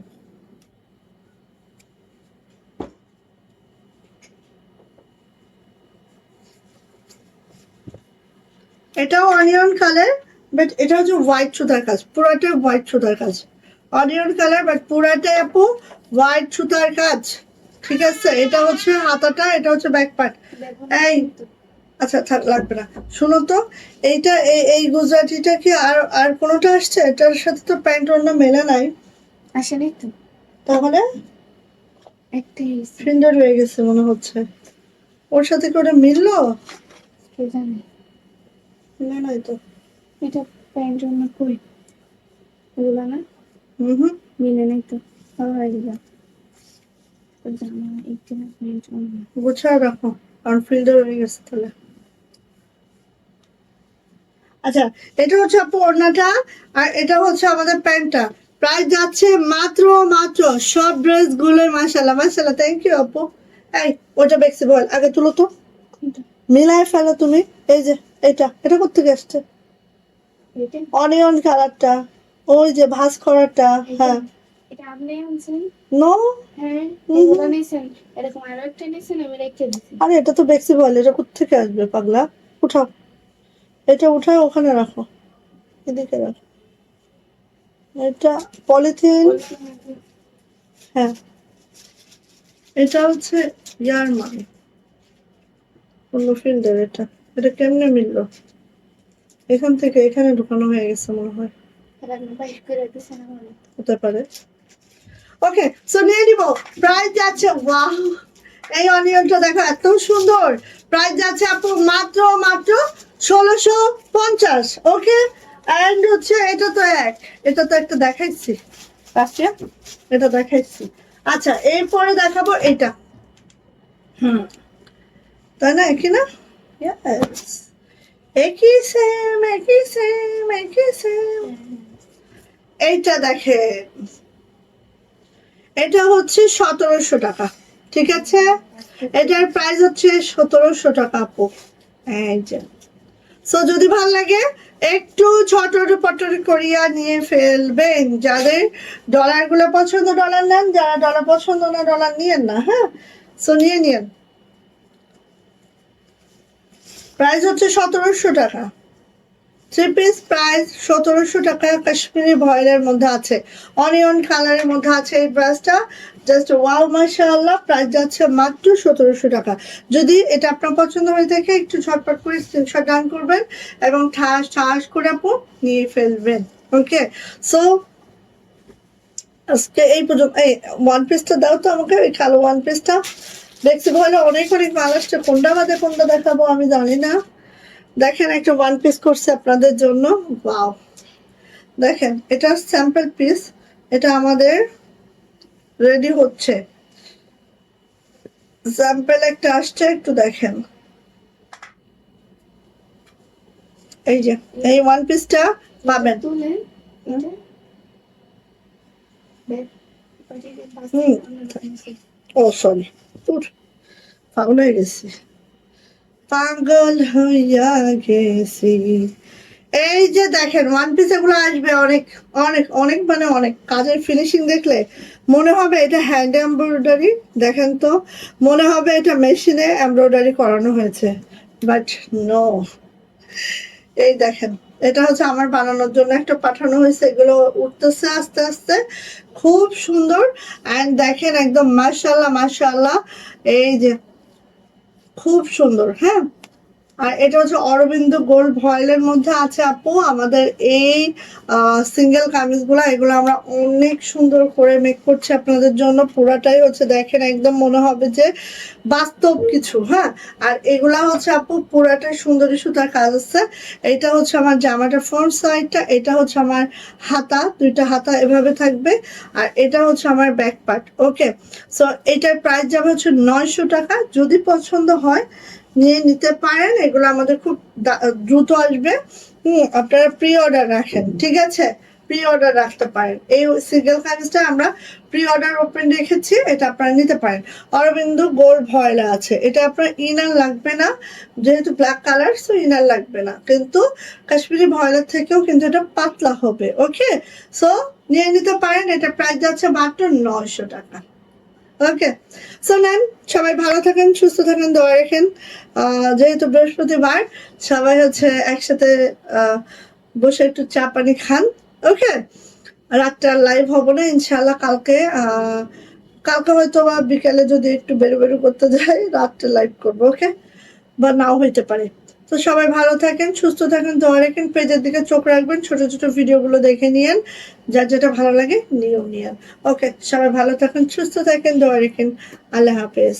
এটাও অনিয়ন কালার, বাট এটা হচ্ছে হোয়াইট সুতার কাজ, পুরাটাই হোয়াইট সুতার কাজ। অনিয়ন কালার বাট পুরাটাই আপু হোয়াইট সুতার কাজ। ঠিক আছে, এটা হচ্ছে হাতাটা, এটা হচ্ছে ব্যাক পার্ট। এই আচ্ছা থাক, লাগবে না। শুনো তো, এইটা এই গুজরাটিটা কি আর আর কোনোটা আসছে? এটার সাথে তো প্যান্ট অন্য মেলে নাই। আসেনি তো, তাহলে একটাই সুন্দর হয়ে গেছে মনে হচ্ছে। ওর সাথে কি ওটা মিললো? কে জানে। মিলে নাই তো। এটা প্যান্ট জন্য কই ওগুলা না, হুম, মিলে নাই তো। হয়ে গেল জামা, একটা প্যান্ট জন্য। গুছায় রাখো, কারণ ফিল্ডার হয়ে গেছে তাহলে। আচ্ছা, এটা হচ্ছে আপু ওড়নাটা, আর এটা হচ্ছে আমাদের প্যান্টটা। প্রাইস যাচ্ছে মাত্র মাত্র, সব ড্রেস গুলোর মাশাল্লাহ মাশাল্লাহ, থ্যাংক ইউ আপু। এই ওটা বেক্সি বল আগে তুলো তো, কোনটা? মিলায় ফেলো তুমি। এই যে এটা এটা কোথেকে আসছে? এটা অনিয়ন কালারটা, ওই যে ভাঁজ করাটা, হ্যাঁ। এটা আপনি আনছেন? নো, হ্যাঁ, এগুলো নিয়েছেন। এরকম আরো একটা নিয়েছেন, আমি রেখে দিছি। আরে এটা তো বেক্সি বল, এটা কোথেকে আসবে পাগলা? উঠাও, এটা উঠায় ওখানে রাখো, এদিকে রাখো। এটা পলিথিন, হ্যাঁ। এটা হচ্ছে ইয়ার মানে অন্য ফিল্ডের। এটা এটা কেমনে মিললো? এখান থেকে এখানে ঢুকানো হয়ে গেছে মনে হয়, হতে পারে। ওকে, সো নিয়ে নিব। প্রাইস যাচ্ছে, ওয়াও এই অনিয়নটা দেখো এত সুন্দর। প্রাইস যাচ্ছে আপু মাত্র মাত্র 1650। ওকে, অ্যান্ড হচ্ছে এটা তো এটা তো একটা দেখাইছি আজকে, এটা দেখাইছি। আচ্ছা এরপরে দেখাবো এটা, হুম, তাই না? একই না? Yes. একই সেম একই সেম একই সেম। এইটা দেখেন, এটা হচ্ছে 1700 টাকা। ঠিক আছে, এটার প্রাইস হচ্ছে 1700 টাকা আপু। এই যে, সো যদি ভাল লাগে একটু ছোট পটরি করিয়া নিয়ে ফেলবেন। যাদের ডলার গুলো পছন্দ ডলার নেন, যারা ডলার পছন্দ না ডলার নিয়েন না, হ্যাঁ। সো নিয়ে নিন, প্রাইস হচ্ছে 1700 টাকা। 3 পিস প্রাইস 1700 টাকা, কাশ্মীরি ভয়েলের মধ্যে আছে, অনিয়ন কালারের মধ্যে আছে এই ড্রেসটা। জাস্ট ওয়াও মাশাআল্লাহ, প্রাইস যাচ্ছে মাত্র 1700 টাকা। যদি এটা আপনার পছন্দ হয়ে থাকে একটু ঝটপট করে স্ক্রিনশট ডান করবেন এবং ঠাস ঠাস করে আপু নিয়ে ফেলবেন। ওকে, সো আজকে এই পর্যন্ত। এই ওয়ান পিসটা দাও তো আমাকে, ওই কালো ওয়ান পিসটা। দেখছি ভালো অনেক অনেক মাল আসছে, কোনটা বাদে কোনটা দেখাবো আমি জানি না। দেখেন একটা ওয়ান পিস করছে আপনাদের জন্য, ওয়াও। দেখেন এটা স্যাম্পল পিস, এটা আমাদের রেডি হচ্ছে, স্যাম্পল একটা আসছে, একটু দেখেন। এই যে এই ওয়ান পিসটা পাবেন। তুলে হুম। ও সরি, পাগল হয়ে গেছি, পাগল হইয়া গেছি। এই যে দেখেন ওয়ান পিস এগুলো আসবে অনেক অনেক অনেক মানে অনেক, কাজের ফিনিশিং দেখলে মনে হবে এটা হ্যান্ড এমব্রয়ডারি। দেখেন তো, মনে হবে এটা মেশিনে এমব্রয়ডারি করানো হয়েছে, বাট নো। এই দেখেন, এটা হচ্ছে আমার বানানোর জন্য একটা পাঠানো হয়েছে, এগুলো উঠতেছে আস্তে আস্তে, খুব সুন্দর। অ্যান্ড দেখেন একদম মাশাআল্লাহ মাশাআল্লাহ, এই যে খুব সুন্দর। হ্যাঁ, আর এটা হচ্ছে অরবিন্দ গোল্ড ভয়েলের মধ্যে আছে আপু। আমাদের এই সিঙ্গেল কামিজগুলো, এগুলো আমরা অনেক সুন্দর করে মেক করছি আপনাদের জন্য। পুরাটাই হচ্ছে দেখেন একদম মনে হবে যে বাস্তব কিছু। হ্যাঁ, আর এগুলা হচ্ছে আপু পুরাটাই সুন্দরী সুতার কাজ আছে। এটা হচ্ছে আমার জামাটার ফ্রন্ট সাইডটা, এটা হচ্ছে আমার হাতা, দুইটা হাতা এভাবে থাকবে, আর এটা হচ্ছে আমার ব্যাক পার্ট। ওকে, সো এটার প্রাইস যাবে হচ্ছে 900 টাকা। যদি পছন্দ হয় নিয়ে নিতে পারেন, এগুলো আমাদের খুব দ্রুত আসবে। আপনারা প্রি অর্ডার রাখেন, ঠিক আছে, প্রি অর্ডার রাখতে পারেন। এই সিঙ্গেল কামিজটা আমরা প্রি অর্ডার ওপেন রেখেছি, এটা আপনারা নিতে পারেন। অরবিন্দ গোল্ড ভয়েল আছে, এটা আপনার ইনার লাগবে না, যেহেতু ব্ল্যাক কালার, সো ইনার লাগবে না, কিন্তু কাশ্মীরি ভয়েলের থেকেও কিন্তু এটা পাতলা হবে। ওকে, সো নিয়ে নিতে পারেন। এটা প্রাইস যাচ্ছে মাত্র 900 টাকা। ওকে, সো নেন, সবাই ভালো থাকেন, সুস্থ থাকেন, দোয়া রাখেন। যেহেতু বৃহস্পতিবার, সবাই হচ্ছে একসাথে বসে একটু চা পানি খান। ওকে, রাতটা লাইভ হবো না ইনশাল্লাহ, কালকে কালকে হয়তো বা বিকেলে যদি একটু বেরো বেরো করতে যাই, রাত্রে লাইভ করবো। ওকে, বা নাও হইতে পারে। তো সবাই ভালো থাকেন, সুস্থ থাকেন, দোয়া রাখেন, পেজের দিকে চোখ রাখবেন, ছোট ছোট ভিডিওগুলো দেখে নিয়েন, যার যেটা ভালো লাগে নিয়েও নিয়েন। ওকে, সবাই ভালো থাকেন, সুস্থ থাকেন, দোয়া রাখেন। আল্লাহ হাফেজ।